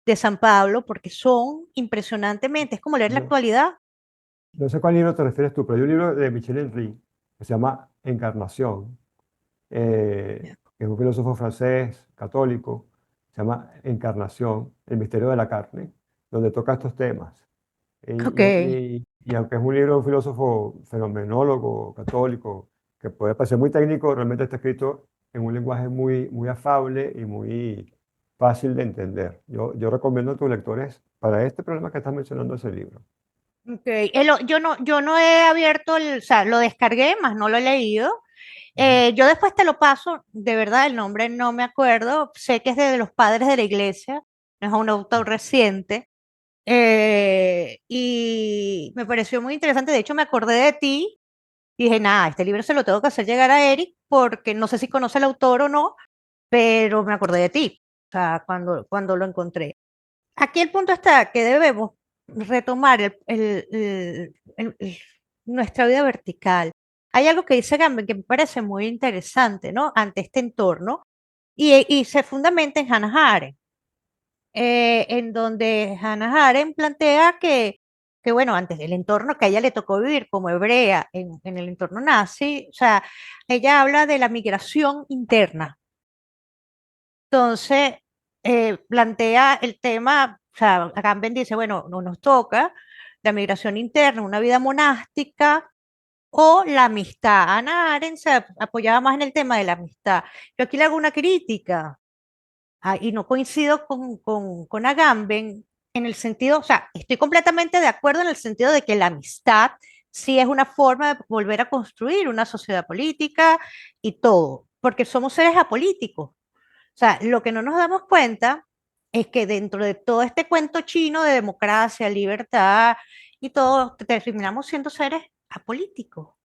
de San Pablo porque son impresionantemente, es como leer la no, actualidad. no sé cuál libro te refieres tú, pero hay un libro de Michel Henry que se llama Encarnación, que es un filósofo francés católico, se llama Encarnación, el misterio de la carne, donde toca estos temas. Ok. Y aunque es un libro de un filósofo fenomenólogo, católico, que puede parecer muy técnico, realmente está escrito en un lenguaje muy afable y muy fácil de entender. Yo recomiendo a tus lectores, para este problema que estás mencionando, ese libro. Ok. Yo no he abierto o sea, lo descargué, más no lo he leído. Ujú. Yo después te lo paso, de verdad, el nombre no me acuerdo, sé que es de los padres de la iglesia, no es un autor reciente, y me pareció muy interesante, de hecho me acordé de ti y dije, nada, este libro se lo tengo que hacer llegar a Eric porque no sé si conoce al autor o no, pero me acordé de ti, o sea, cuando lo encontré. Aquí el punto está que debemos retomar nuestra vida vertical. Hay algo que dice Gamben que me parece muy interesante, ¿no? Ante este entorno, y se fundamenta en Hannah Arendt, en donde Hannah Arendt plantea que, bueno, antes del entorno que a ella le tocó vivir como hebrea en el entorno nazi, o sea, ella habla de la migración interna. Entonces, plantea el tema, o sea, Agamben dice, bueno, no nos toca la migración interna, una vida monástica o la amistad. Hannah Arendt se apoyaba más en el tema de la amistad. Yo aquí le hago una crítica, y no coincido con Agamben en el sentido, o sea, estoy completamente de acuerdo en el sentido de que la amistad sí es una forma de volver a construir una sociedad política y todo, porque somos seres apolíticos. O sea, lo que no nos damos cuenta es que dentro de todo este cuento chino de democracia, libertad y todo, terminamos siendo seres apolíticos. O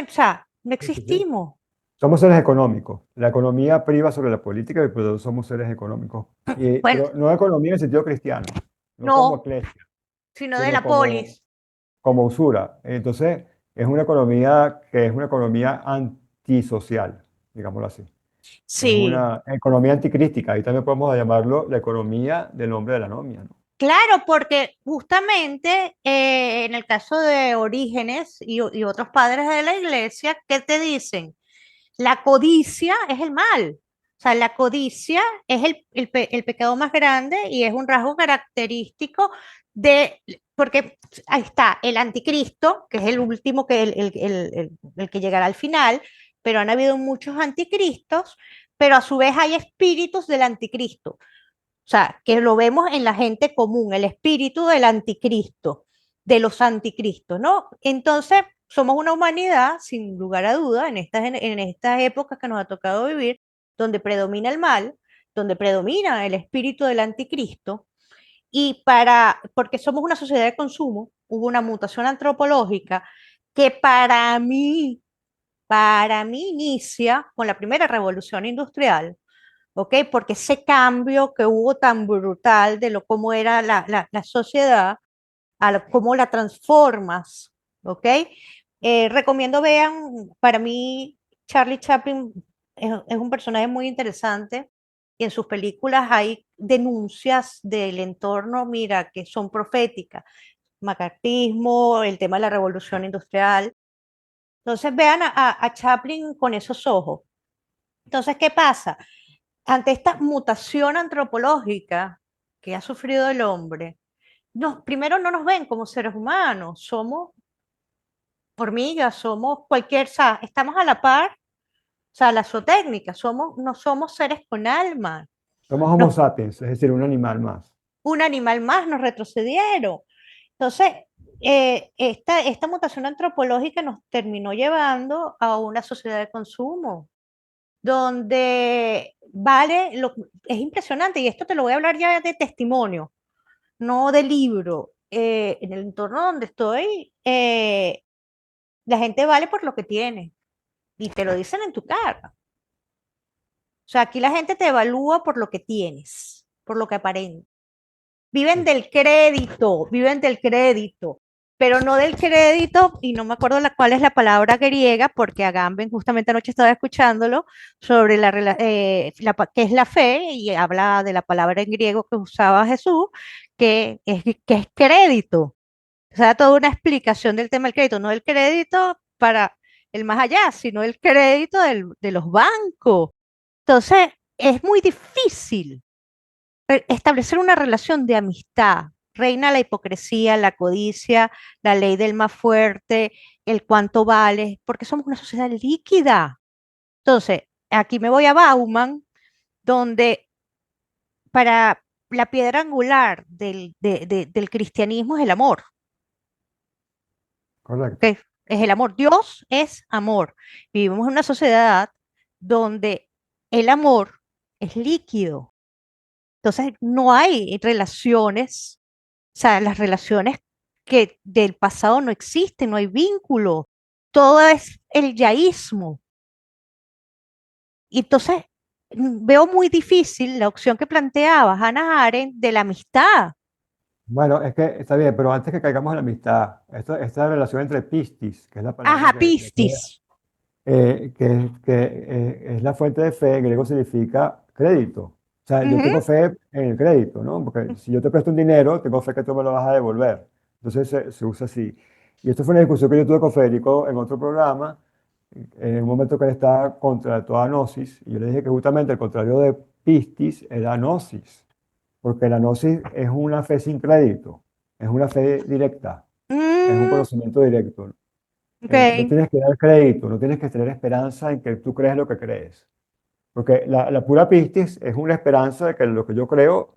sea, no Sí, sí, sí. existimos. Somos seres económicos. La economía priva sobre la política y por eso somos seres económicos. Bueno, Pero no economía en el sentido cristiano, no como no, eclesia, sino de sino la polis. como usura. Entonces, es una economía que es una economía antisocial, digámoslo así. Es Sí, una economía anticrística. Ahí también podemos llamarlo la economía del hombre de la anomia, ¿no? claro, porque justamente en el caso de Orígenes y otros padres de la iglesia, ¿qué te dicen? La codicia es el mal. O sea, la codicia es el pecado más grande y es un rasgo característico porque ahí está el anticristo, que es el último, el que llegará al final, pero han habido muchos anticristos, pero a su vez hay espíritus del anticristo. O sea, que lo vemos en la gente común, el espíritu del anticristo, de los anticristos, ¿no? Entonces, somos una humanidad, sin lugar a duda, en estas épocas que nos ha tocado vivir, donde predomina el mal, donde predomina el espíritu del anticristo, porque somos una sociedad de consumo, hubo una mutación antropológica que para mí inicia con la primera revolución industrial. ¿Ok? Porque ese cambio que hubo tan brutal de lo cómo era la sociedad, cómo la transformas, ¿ok? Recomiendo vean, para mí Charlie Chaplin es un personaje muy interesante y en sus películas hay denuncias del entorno, mira, que son proféticas, macartismo, el tema de la revolución industrial. Entonces vean a Chaplin con esos ojos. Entonces, ¿qué pasa? Ante esta mutación antropológica que ha sufrido el hombre, primero no nos ven como seres humanos, somos hormigas, somos o sea, estamos a la par, o sea, la zootécnica, no somos seres con alma, Somos Homo nos, sapiens, es decir, un animal más. un animal más nos retrocedieron. Entonces, esta mutación antropológica nos terminó llevando a una sociedad de consumo donde es impresionante, y esto te lo voy a hablar ya de testimonio, no de libro. En el entorno donde estoy, la gente vale por lo que tiene y te lo dicen en tu cara. O sea, aquí la gente te evalúa por lo que tienes, por lo que aparenta. Sí. Viven del crédito, pero no del crédito, y no me acuerdo cuál es la palabra griega, porque Agamben justamente anoche estaba escuchándolo sobre qué es la fe, y habla de la palabra en griego que usaba Jesús, que es crédito. O sea, toda una explicación del tema del crédito, no el crédito para el más allá, sino el crédito de los bancos. Entonces, es muy difícil establecer una relación de amistad. Reina la hipocresía, la codicia, la ley del más fuerte, el cuánto vale, porque somos una sociedad líquida. Entonces, aquí me voy a Bauman, donde para la piedra angular del cristianismo es el amor. ¿Ok? Correcto. Es el amor. Dios es amor. Vivimos en una sociedad donde el amor es líquido. Entonces, no hay relaciones, o sea, las relaciones que del pasado no existen, no hay vínculo. Todo es el yaísmo. Y entonces, veo muy difícil la opción que planteaba Hannah Arendt de la amistad. Bueno, es que está bien, pero antes que caigamos en la amistad, esta relación entre pistis, que es la palabra Ajá, que pistis. es la fuente de fe, en griego significa crédito. O sea, yo Ujú. tengo fe en el crédito, ¿no? Porque si yo te presto un dinero, tengo fe que tú me lo vas a devolver. Entonces se usa así. Y esto fue una discusión que yo tuve con Federico en otro programa, en un momento que él estaba contra toda gnosis, y yo le dije que justamente el contrario de pistis era gnosis, porque la gnosis es una fe sin crédito, es una fe directa, es un Mm, conocimiento directo. No ok. tienes que dar crédito, no tienes que tener esperanza en que tú crees lo que crees. Porque la pura pistis es una esperanza de que lo que yo creo,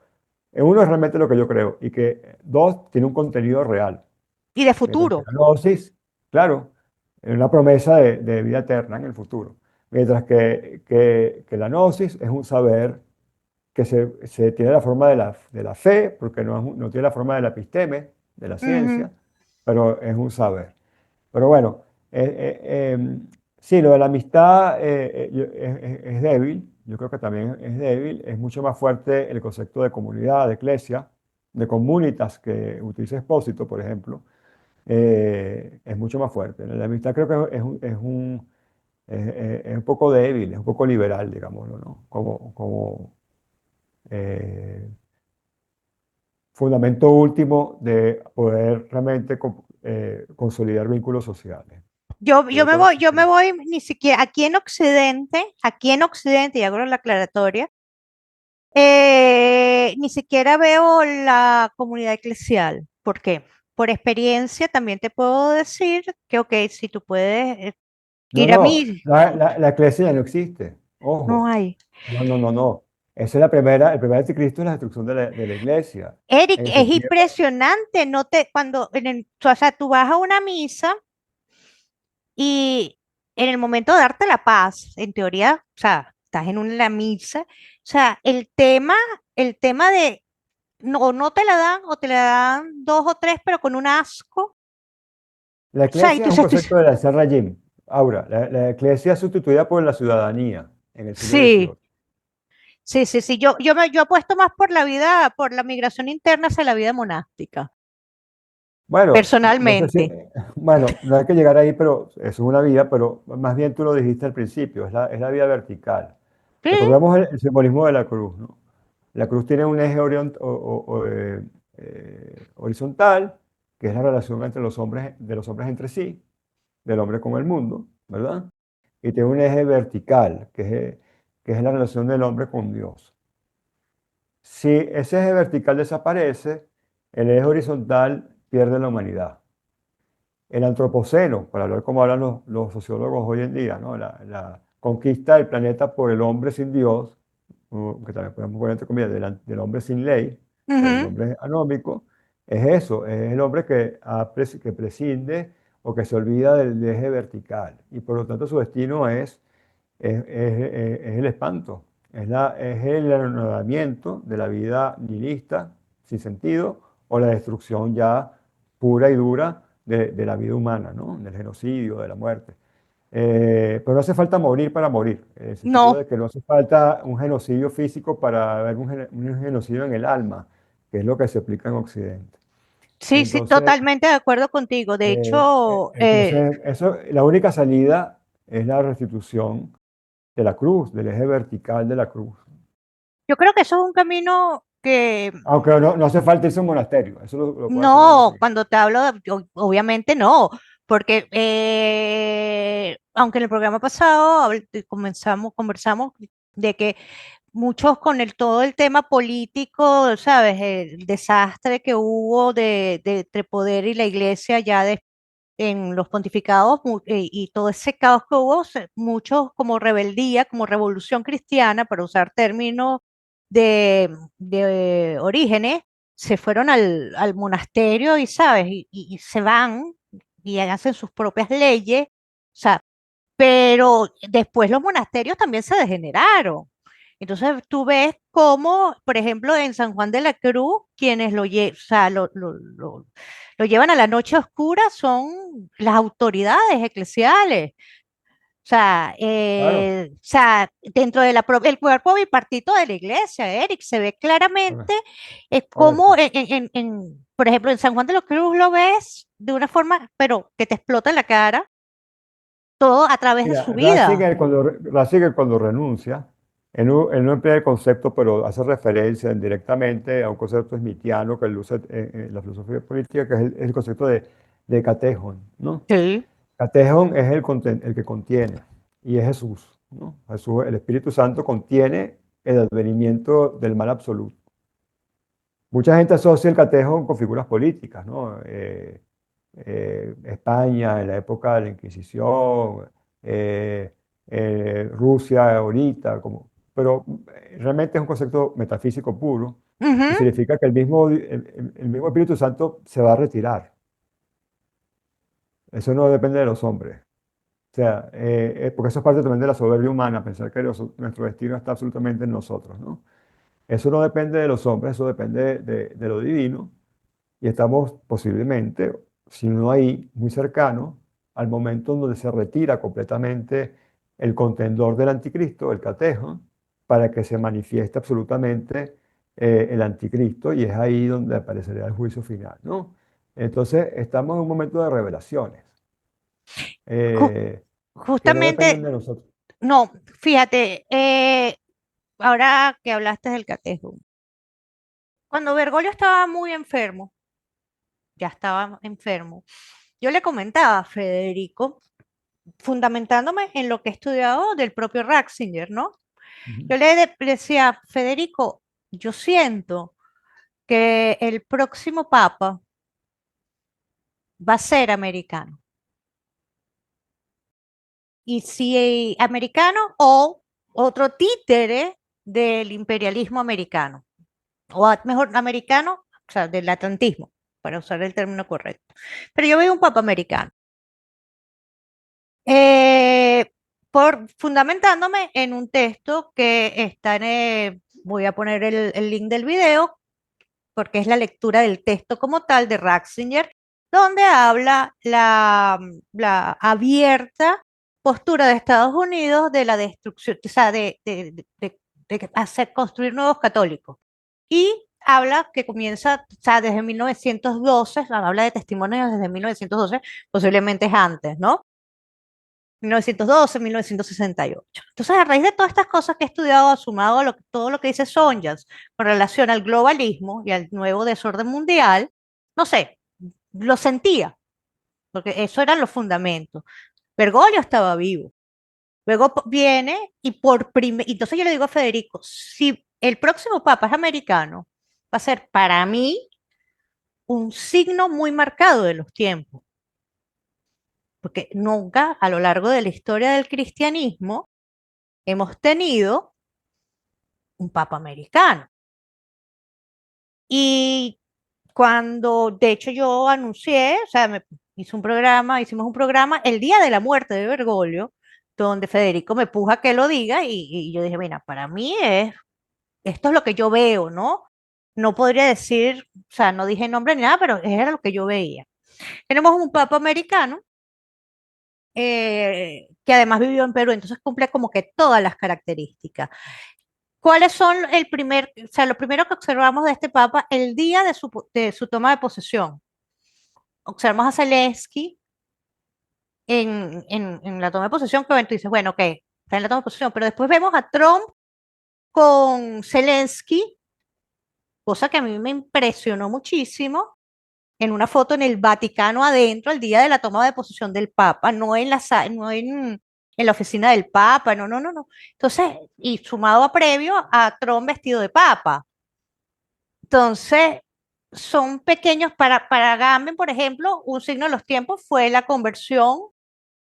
uno es realmente lo que yo creo, y que dos, tiene un contenido real. Y de Mientras que futuro. la gnosis, claro, es una promesa de vida eterna en el futuro. Mientras que la gnosis es un saber que se tiene la forma de la fe, porque no tiene la forma de la episteme, de la Ujú. ciencia, pero es un saber. Pero bueno, sí, lo de la amistad es débil, yo creo que también es débil, es mucho más fuerte el concepto de comunidad, de iglesia, de comunitas que utiliza Expósito, por ejemplo, es mucho más fuerte. La amistad creo que es un poco débil, es un poco liberal, digámoslo, ¿no? Como eh, fundamento último de poder realmente consolidar vínculos sociales. Yo Sobre me todo, voy, ni siquiera aquí en Occidente, y hago la aclaratoria, ni siquiera veo la comunidad eclesial. ¿Por qué? Por experiencia también te puedo decir que, ok, si tú puedes no, ir a no, mí, la iglesia ya no existe. no Ojo, hay. no, no, no, no. Esa es la primera, el primer anticristo es la destrucción de la iglesia. Eric, En el es sentido, impresionante, no te, o sea, tú vas a una misa y en el momento de darte la paz, en teoría, o sea, estás en una misa, o sea, el tema de no te la dan o te la dan dos o tres, pero con un asco. la O sea, y iglesia tú es un dices, concepto de la Serra Jim. Ahora, la iglesia es sustituida por la ciudadanía en el siglo sí, XVIII. sí. Yo apuesto más por la vida, por la migración interna hacia la vida monástica, Bueno, no sé si, personalmente. bueno, no hay que llegar ahí, pero eso es una vida, pero más bien tú lo dijiste al principio, es la vida vertical. Sí. Recordemos el simbolismo de la cruz, ¿no? La cruz tiene un eje horizontal, que es la relación entre los hombres, de los hombres entre sí, del hombre con el mundo, ¿verdad? Y tiene un eje vertical, que es la relación del hombre con Dios. Si ese eje vertical desaparece, el eje horizontal pierde la humanidad. El antropoceno, para hablar como hablan los sociólogos hoy en día, ¿no? La conquista del planeta por el hombre sin Dios, que también podemos poner entre comillas, del hombre sin ley, el Ujú. hombre anómico, es eso, es el hombre que prescinde o que se olvida del eje vertical. Y por lo tanto su destino es el espanto, es el anonadamiento de la vida nihilista, sin sentido, o la destrucción ya pura y dura de la vida humana, ¿no? Del genocidio, de la muerte. Pero no hace falta morir para morir, en el sentido No, de que no hace falta un genocidio físico para ver un genocidio en el alma, que es lo que se aplica en Occidente. sí, Entonces, totalmente de acuerdo contigo. De hecho, la única salida es la restitución de la cruz, del eje vertical de la cruz. yo creo que eso es un camino que Aunque no hace falta irse a un monasterio, eso lo puede hacer uno no, aquí. cuando te hablo obviamente no, porque aunque en el programa pasado conversamos de que muchos con todo el tema político, ¿sabes? El desastre que hubo entre poder y la iglesia ya en los pontificados y todo ese caos que hubo, muchos como rebeldía, como revolución cristiana, para usar términos de orígenes, se fueron al monasterio y, ¿sabes? Y se van y hacen sus propias leyes, o sea, pero después los monasterios también se degeneraron. Entonces tú ves cómo, por ejemplo, en San Juan de la Cruz, quienes o sea, lo llevan a la noche oscura son las autoridades eclesiales. Claro. O sea, dentro de el cuerpo bipartito de la iglesia, Eric, se ve claramente Correcto. cómo, Correcto. por ejemplo, en San Juan de los Cruz lo ves de una forma, pero que te explota en la cara, todo a través de su Mira, vida. Ratzinger cuando renuncia, él no emplea el concepto, pero hace referencia indirectamente a un concepto smithiano que él usa en la filosofía política, que es el concepto de catechon, ¿no? Sí. Catechon es el que contiene, y es Jesús, ¿no? Jesús, el Espíritu Santo contiene el advenimiento del mal absoluto. Mucha gente asocia el catejón con figuras políticas, ¿no? España en la época de la Inquisición, Rusia ahorita, pero realmente es un concepto metafísico puro Ujú. y significa que el mismo Espíritu Santo se va a retirar. Eso no depende de los hombres. O sea, porque eso es parte también de la soberbia humana, pensar que nuestro destino está absolutamente en nosotros, ¿no? Eso no depende de los hombres, eso depende de lo divino. Y estamos posiblemente, si no ahí, muy cercano al momento en donde se retira completamente el contendor del anticristo, el catejo, para que se manifieste absolutamente el anticristo, y es ahí donde aparecerá el juicio final, ¿no? Entonces, estamos en un momento de revelaciones Ju- eh, que no dependen Justamente, de nosotros. no, fíjate, ahora que hablaste del catejo, cuando Bergoglio estaba muy enfermo, ya estaba enfermo, yo le comentaba a Federico, fundamentándome en lo que he estudiado del propio Ratzinger, ¿no? Ujú. Yo le decía, Federico, yo siento que el próximo papa va a ser americano. Y si americano o otro títere del imperialismo americano, o mejor, americano, o sea, del atlantismo, para usar el término correcto. Pero yo veo un papa americano. Eh, fundamentándome en un texto que está voy a poner el link del video, porque es la lectura del texto como tal de Ratzinger, donde habla la abierta postura de Estados Unidos de la destrucción, o sea, de hacer construir nuevos católicos. Y habla que comienza, o sea, desde 1912, o sea, habla de testimonios desde 1912, posiblemente es antes, ¿no? 1912, 1968. Entonces, a raíz de todas estas cosas que he estudiado, sumado a todo lo que dice Sonjas con relación al globalismo y al nuevo desorden mundial, no sé, lo sentía, porque eso eran los fundamentos. Bergoglio estaba vivo. Luego viene y entonces yo le digo a Federico, si el próximo papa es americano, va a ser para mí un signo muy marcado de los tiempos, porque nunca a lo largo de la historia del cristianismo hemos tenido un papa americano. Y cuando, de hecho, yo anuncié, o sea, hicimos un programa el día de la muerte de Bergoglio, donde Federico me puja que lo diga, y yo dije, mira, para mí esto es lo que yo veo, ¿no? No podría decir, o sea, no dije nombre ni nada, pero era lo que yo veía. Tenemos un papa americano, que además vivió en Perú, entonces cumple como que todas las características. ¿Cuáles son o sea, lo primero que observamos de este papa el día de su toma de posesión? Observamos a Zelensky en la toma de posesión, que bueno, tú dices, bueno, ok, está en la toma de posesión, pero después vemos a Trump con Zelensky, cosa que a mí me impresionó muchísimo, en una foto en el Vaticano adentro, el día de la toma de posesión del Papa, no no en la oficina del Papa, no, no, no, no. Entonces, y sumado a previo a Trump vestido de Papa. Entonces, son pequeños, para Gamben, por ejemplo, un signo de los tiempos fue la conversión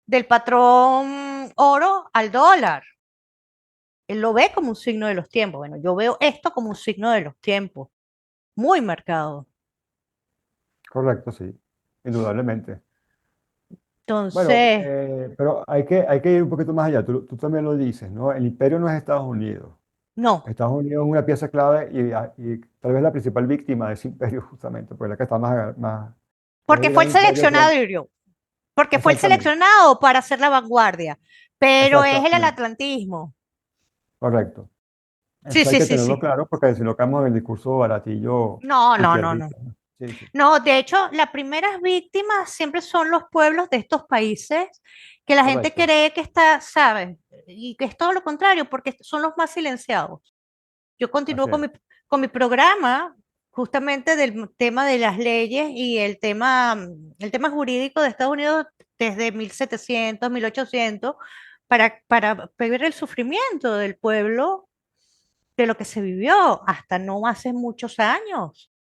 del patrón oro al dólar. Él lo ve como un signo de los tiempos. Bueno, yo veo esto como un signo de los tiempos, muy marcado. Correcto, sí, indudablemente. Bueno, Entonces, pero hay que ir un poquito más allá. Tú también lo dices, ¿no? El imperio no es Estados Unidos. no, Estados Unidos es una pieza clave y tal vez la principal víctima de ese imperio, justamente, porque la que está más, es el porque fue el gran imperio seleccionado, asiático. Irió, porque fue el Exactamente. seleccionado para hacer la vanguardia. pero es el Exactamente, atlantismo. correcto. Sí, Eso hay sí, que sí, tenerlo sí. claro porque si no caemos en el discurso baratillo No, no, no, no. izquierdista, ¿no? Sí, sí, No, de hecho, las primeras víctimas siempre son los pueblos de estos países que la gente correcto. cree que está, ¿sabes? Y que es todo lo contrario, porque son los más silenciados. Yo Así continúo es. con mi programa justamente del tema de las leyes y el tema jurídico de Estados Unidos desde 1700, 1800, para ver el sufrimiento del pueblo de lo que se vivió hasta no hace muchos años,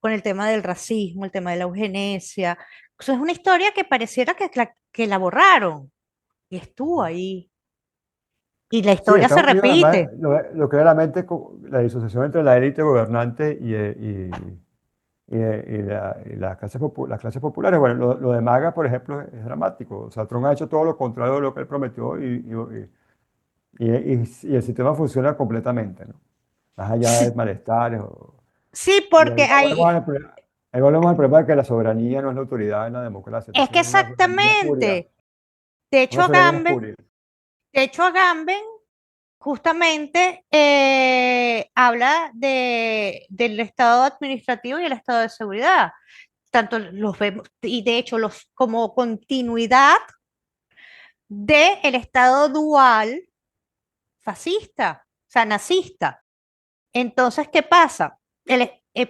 con el tema del racismo, el tema de la eugenesia. O sea, es una historia que pareciera que la borraron y estuvo ahí. Y la Sí, historia se Estados Unidos además repite. lo claramente la disociación entre la élite gobernante y las clases populares. Bueno, lo de MAGA, por ejemplo, es dramático. O sea, Trump ha hecho todo lo contrario de lo que él prometió y el sistema funciona completamente, ¿no? Más allá de Sí, malestares. sí, Y porque ahí ahí volvemos al problema de que la soberanía no es la autoridad en la democracia. es que Entonces es una soberanía espuria. exactamente, de hecho Una a soberanía Gamben, espuria. de hecho a Gamben justamente habla del estado administrativo y el estado de seguridad. Tanto los vemos, y de hecho los como continuidad del estado dual fascista, o sea, nazista. Entonces, ¿qué pasa?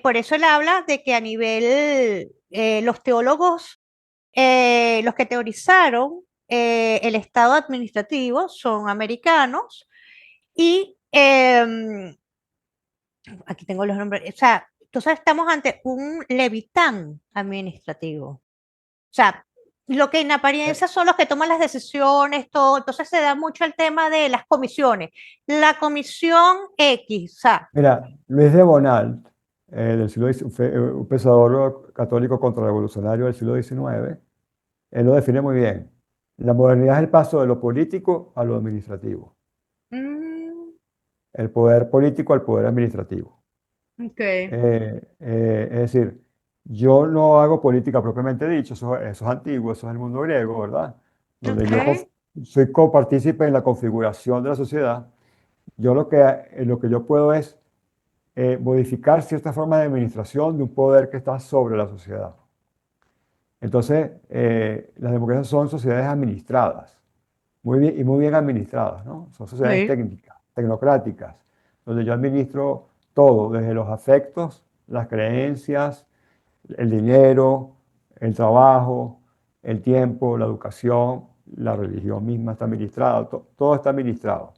Por eso él habla de que a nivel, los teólogos, los que teorizaron el estado administrativo son americanos y aquí tengo los nombres, o sea, entonces estamos ante un levitán administrativo. O sea, lo que en Eh, apariencia son los que toman las decisiones, todo, entonces se da mucho el tema de las comisiones. La comisión X, o sea, Mira, Luis de Bonald, del siglo XIX, fue un pensador católico contrarrevolucionario del siglo XIX, él lo define muy bien. La modernidad es el paso de lo político a lo administrativo, mm, el poder político al poder administrativo. ok, Es decir, yo no hago política propiamente dicho, eso es antiguo, eso es el mundo griego, ¿verdad? Donde ok, soy copartícipe en la configuración de la sociedad. Yo lo que yo puedo es modificar cierta forma de administración de un poder que está sobre la sociedad. Entonces, las democracias son sociedades administradas, muy bien, y muy bien administradas, ¿no? Son sociedades sí, técnicas, tecnocráticas, donde yo administro todo, desde los afectos, las creencias, el dinero, el trabajo, el tiempo, la educación, la religión misma está administrada, todo está administrado.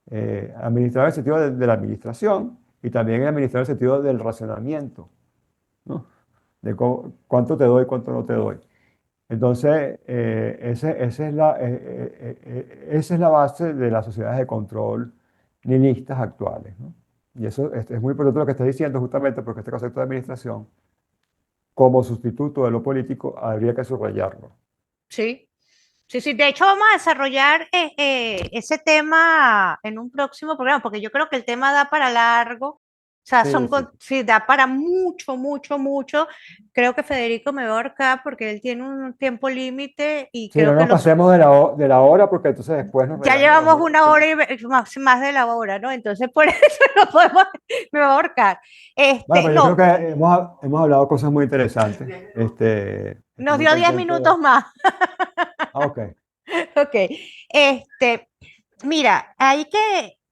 Administrar en el sentido de la administración y también administrar en el sentido del racionamiento, ¿no? De cuánto te doy, cuánto no te doy. Entonces, esa es la base de las sociedades de control nihilistas actuales, ¿no? Y eso es muy importante lo que estás diciendo, justamente porque este concepto de administración, como sustituto de lo político, habría que subrayarlo. sí. Sí, sí, de hecho vamos a desarrollar ese tema en un próximo programa, porque yo creo que el tema da para largo, o sea, Sí, sí. sí, da para mucho, mucho, mucho. Creo que Federico me va a ahorcar porque él tiene un tiempo límite y Sí, no creo que nos pasemos de la hora porque entonces después nos ya regaña los llevamos jueces. una hora y más de la hora, ¿no? Entonces por eso no podemos, me va a ahorcar. Bueno, pero yo creo No, que hemos hablado cosas muy interesantes. Estoy nos muy dio 10 contento de... minutos más. Ah, ok. Ok, mira,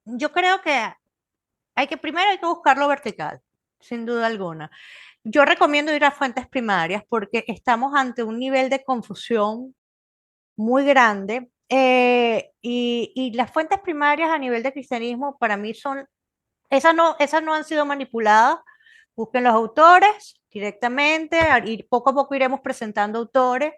yo creo que primero hay que buscarlo vertical, sin duda alguna. Yo recomiendo ir a fuentes primarias porque estamos ante un nivel de confusión muy grande, y las fuentes primarias a nivel de cristianismo para mí son, esas no han sido manipuladas. Busquen los autores directamente y poco a poco iremos presentando autores.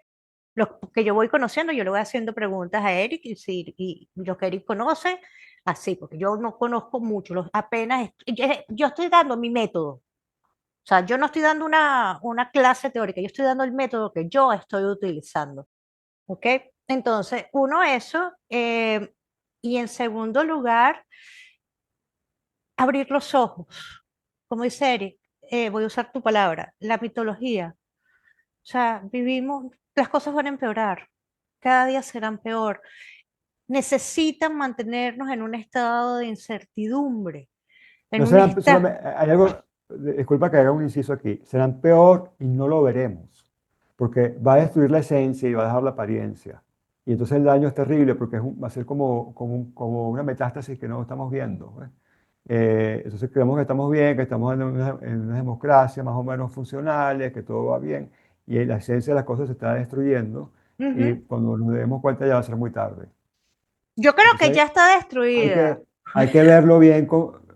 Los que yo voy conociendo, yo le voy haciendo preguntas a Eric y los que Eric conoce, así, porque yo no conozco mucho, apenas, yo estoy dando mi método. O sea, yo no estoy dando una clase teórica, yo estoy dando el método que yo estoy utilizando. ¿Ok? Entonces, uno, eso. Y en segundo lugar, abrir los ojos. Como dice Eric, voy a usar tu palabra, la mitología. O sea, vivimos, las cosas van a empeorar, cada día serán peor. necesitan mantenernos en un estado de incertidumbre, en No un serán, estado... hay algo, disculpa que haga un inciso aquí, serán peor y no lo veremos, porque va a destruir la esencia y va a dejar la apariencia. Y entonces el daño es terrible porque va a ser como una metástasis que no estamos viendo, ¿ves? Entonces creemos que estamos bien, que estamos en una democracia más o menos funcionales, que todo va bien, y la esencia de las cosas se está destruyendo, y Ujú. cuando nos demos cuenta ya va a ser muy tarde. Yo creo que Entonces ya está hay destruida. que, hay que verlo bien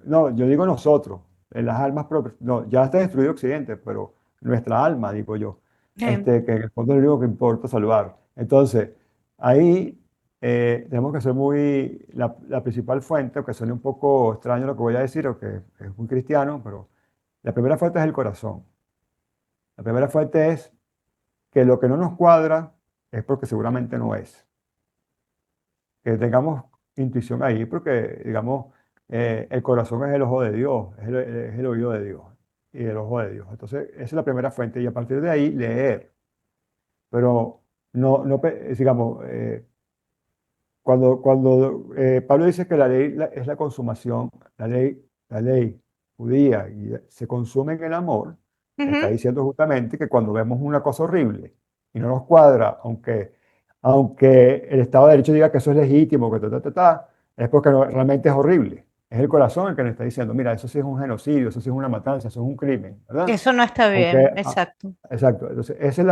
no, yo digo nosotros, en las almas propias, no, ya está destruido Occidente, pero nuestra alma, digo yo, Em, que en el fondo es lo único que importa salvar. Entonces, ahí tenemos que ser la principal fuente, aunque suene un poco extraño lo que voy a decir, o que es muy cristiano, pero la primera fuente es el corazón. La primera fuente es que lo que no nos cuadra es porque seguramente no es. Que tengamos intuición ahí, porque, digamos, el corazón es el ojo de Dios, es el oído de Dios y el ojo de Dios. Entonces, esa es la primera fuente y a partir de ahí leer. Pero no, digamos, cuando Pablo dice que la ley es la consumación, la ley judía y se consume en el amor, está ujú. diciendo justamente que cuando vemos una cosa horrible y no nos cuadra, aunque el Estado de Derecho diga que eso es legítimo, que es porque realmente es horrible. Es el corazón el que nos está diciendo, mira, eso sí es un genocidio, eso sí es una matanza, eso es un crimen, ¿verdad? Eso no está Aunque, bien, exacto. exacto. Entonces, esa es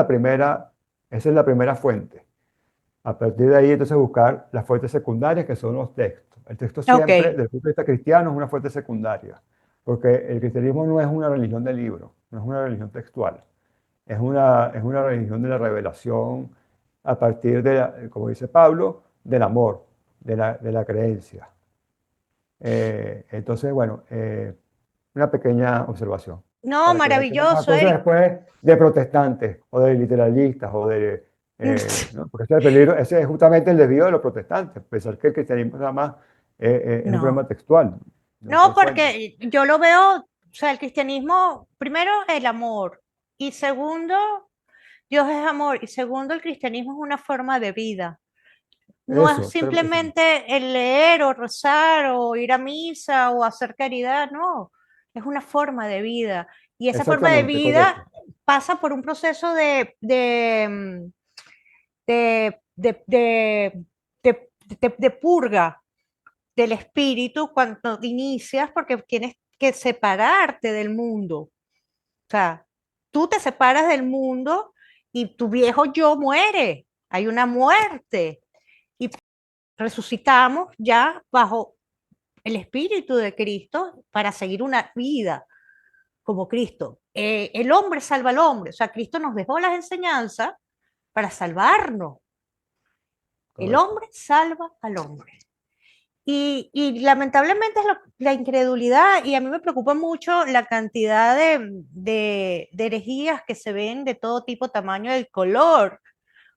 la primera fuente. A partir de ahí, entonces, buscar las fuentes secundarias, que son los textos. El texto Ok, siempre, desde el punto de vista cristiano, es una fuente secundaria, porque el cristianismo no es una religión de libro, no es una religión textual, es una religión de la revelación a partir como dice Pablo, del amor, de la creencia. Entonces, bueno, una pequeña observación, no, para que no estemos maravilloso, cosas Eric. después de protestantes o de literalistas ¿no? Porque ese es el peligro, ese es justamente el desvío de los protestantes, pensar que el cristianismo nada más es un No, problema textual, no no, por fuente. porque yo lo veo, o sea, el cristianismo, primero, el amor, y segundo, Dios es amor, y segundo, el cristianismo es una forma de vida. No es Eso, sí, simplemente el leer o rezar o ir a misa o hacer caridad, no, es una forma de vida. Y esa forma de exactamente, vida correcto. pasa por un proceso de, de, de, de purga del espíritu cuando inicias, porque tienes que separarte del mundo. O sea, tú te separas del mundo y tu viejo yo muere. Hay una muerte. Y resucitamos ya bajo el espíritu de Cristo para seguir una vida como Cristo. El hombre salva al hombre. O sea, Cristo nos dejó las enseñanzas para salvarnos. El Correcto. hombre salva al hombre. Y lamentablemente es la incredulidad y a mí me preocupa mucho la cantidad de herejías que se ven de todo tipo, tamaño del color,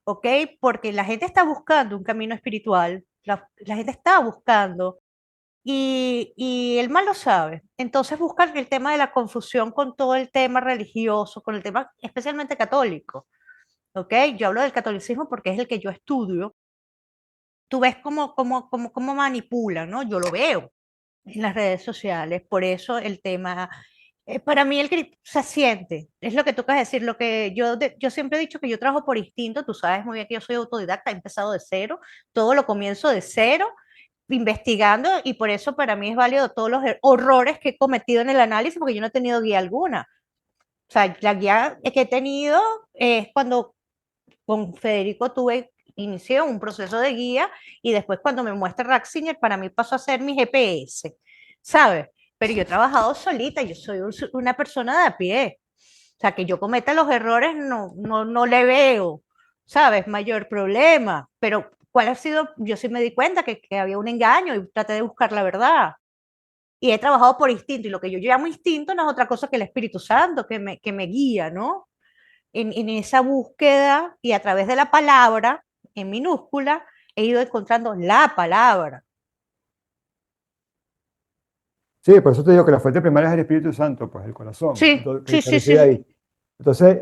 ¿ok? Porque la gente está buscando un camino espiritual, la gente está buscando y el mal lo sabe. Entonces buscan el tema de la confusión con todo el tema religioso, con el tema especialmente católico, ¿ok? Yo hablo del catolicismo porque es el que yo estudio. Tú ves cómo manipulan, ¿no? Yo lo veo en las redes sociales, por eso el tema, para mí se siente, es lo que tú acabas de decir, lo que yo siempre he dicho que yo trabajo por instinto, tú sabes muy bien que yo soy autodidacta, he empezado de cero, todo lo comienzo de cero, investigando, y por eso para mí es válido todos los horrores que he cometido en el análisis, porque yo no he tenido guía alguna. O sea, la guía que he tenido es cuando con Federico inicié un proceso de guía y después cuando me muestra Ratzinger, para mí pasó a ser mi GPS, ¿sabes? Pero yo he trabajado solita, yo soy una persona de a pie. O sea, que yo cometa los errores no le veo, ¿sabes? Mayor problema. Pero ¿cuál ha sido? Yo sí me di cuenta que había un engaño y traté de buscar la verdad. Y he trabajado por instinto, y lo que yo llamo instinto no es otra cosa que el Espíritu Santo que me guía, ¿no? En esa búsqueda y a través de la palabra, en minúscula, he ido encontrando la palabra. Sí, por eso te digo que la fuente primaria es el Espíritu Santo, pues el corazón, Sí, entonces, sí, que sí, sí. reside ahí. Entonces,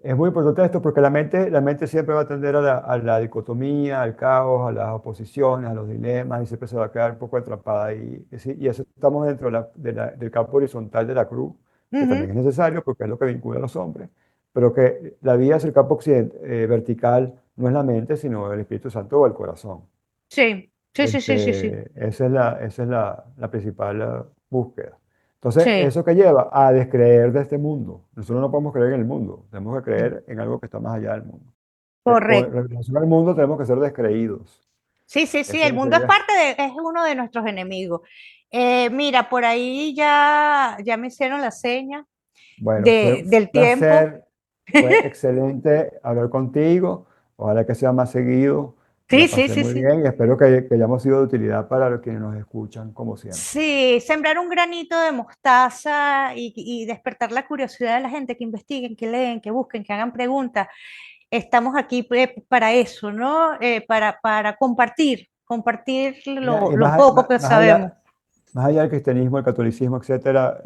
Es muy importante esto porque la mente siempre va a tender a la dicotomía, al caos, a las oposiciones, a los dilemas y siempre se va a quedar un poco atrapada ahí. Y eso estamos dentro del campo horizontal de la cruz, que Ujú. también es necesario porque es lo que vincula a los hombres, pero que la vía hacia el campo vertical no es la mente, sino el Espíritu Santo o el corazón. Sí, sí, sí, sí, sí, sí. Esa es la principal búsqueda. Entonces, Sí, ¿eso que lleva? A descreer de este mundo. Nosotros no podemos creer en el mundo, tenemos que creer en algo que está más allá del mundo. En correcto. relación al mundo tenemos que ser descreídos. Sí, sí, sí, Ese el mundo es sería, parte es uno de nuestros enemigos. Mira, por ahí ya me hicieron la seña bueno, fue un del tiempo. placer, fue excelente hablar contigo. Ojalá que sea más seguido. Sí, La sí, pasé sí, muy sí. bien y espero que hayamos sido de utilidad para los quienes nos escuchan, como siempre. Sí, sembrar un granito de mostaza y despertar la curiosidad de la gente que investiguen, que leen, que busquen, que hagan preguntas. Estamos aquí para eso, ¿no? Para compartir Mira, y lo poco que sabemos. más allá del cristianismo, el catolicismo, etcétera,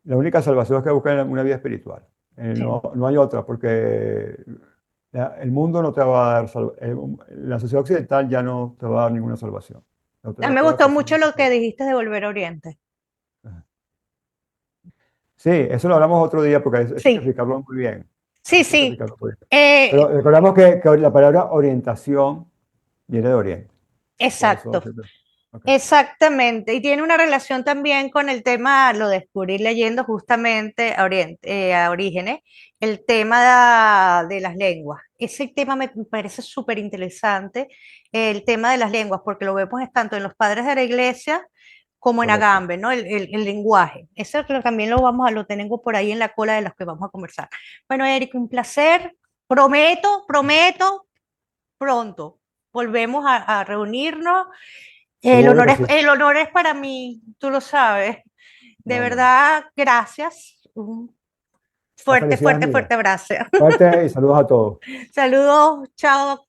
la única salvación es que buscar una vida espiritual. Sí. No hay otra, porque el mundo no te va a dar la sociedad occidental ya no te va a dar ninguna salvación. No te A mí va me a dar gustó mucho absolutamente lo que nada. dijiste de Volver a Oriente. Ajá. Sí, eso lo hablamos otro día porque eso hay que Sí, explicarlo muy bien. sí, Eso hay que sí. explicarlo muy bien. Pero Eh, recordamos que la palabra orientación viene de Oriente. Por eso exacto. siempre. Ok. Exactamente, y tiene una relación también con el tema, lo descubrí leyendo justamente a Orígenes, el tema de las lenguas. Ese tema me parece súper interesante, el tema de las lenguas, porque lo vemos tanto en los padres de la iglesia como en Correcto. Agamben, ¿no? El lenguaje. Eso también lo tengo por ahí en la cola de los que vamos a conversar. Bueno, Eric, un placer. Prometo, pronto volvemos a reunirnos. Seguro que sí. El honor es para mí, tú lo sabes. De No, no, no. verdad, gracias. Un La felicidad es mía. fuerte abrazo. Suerte y saludos a todos. Saludos, chao.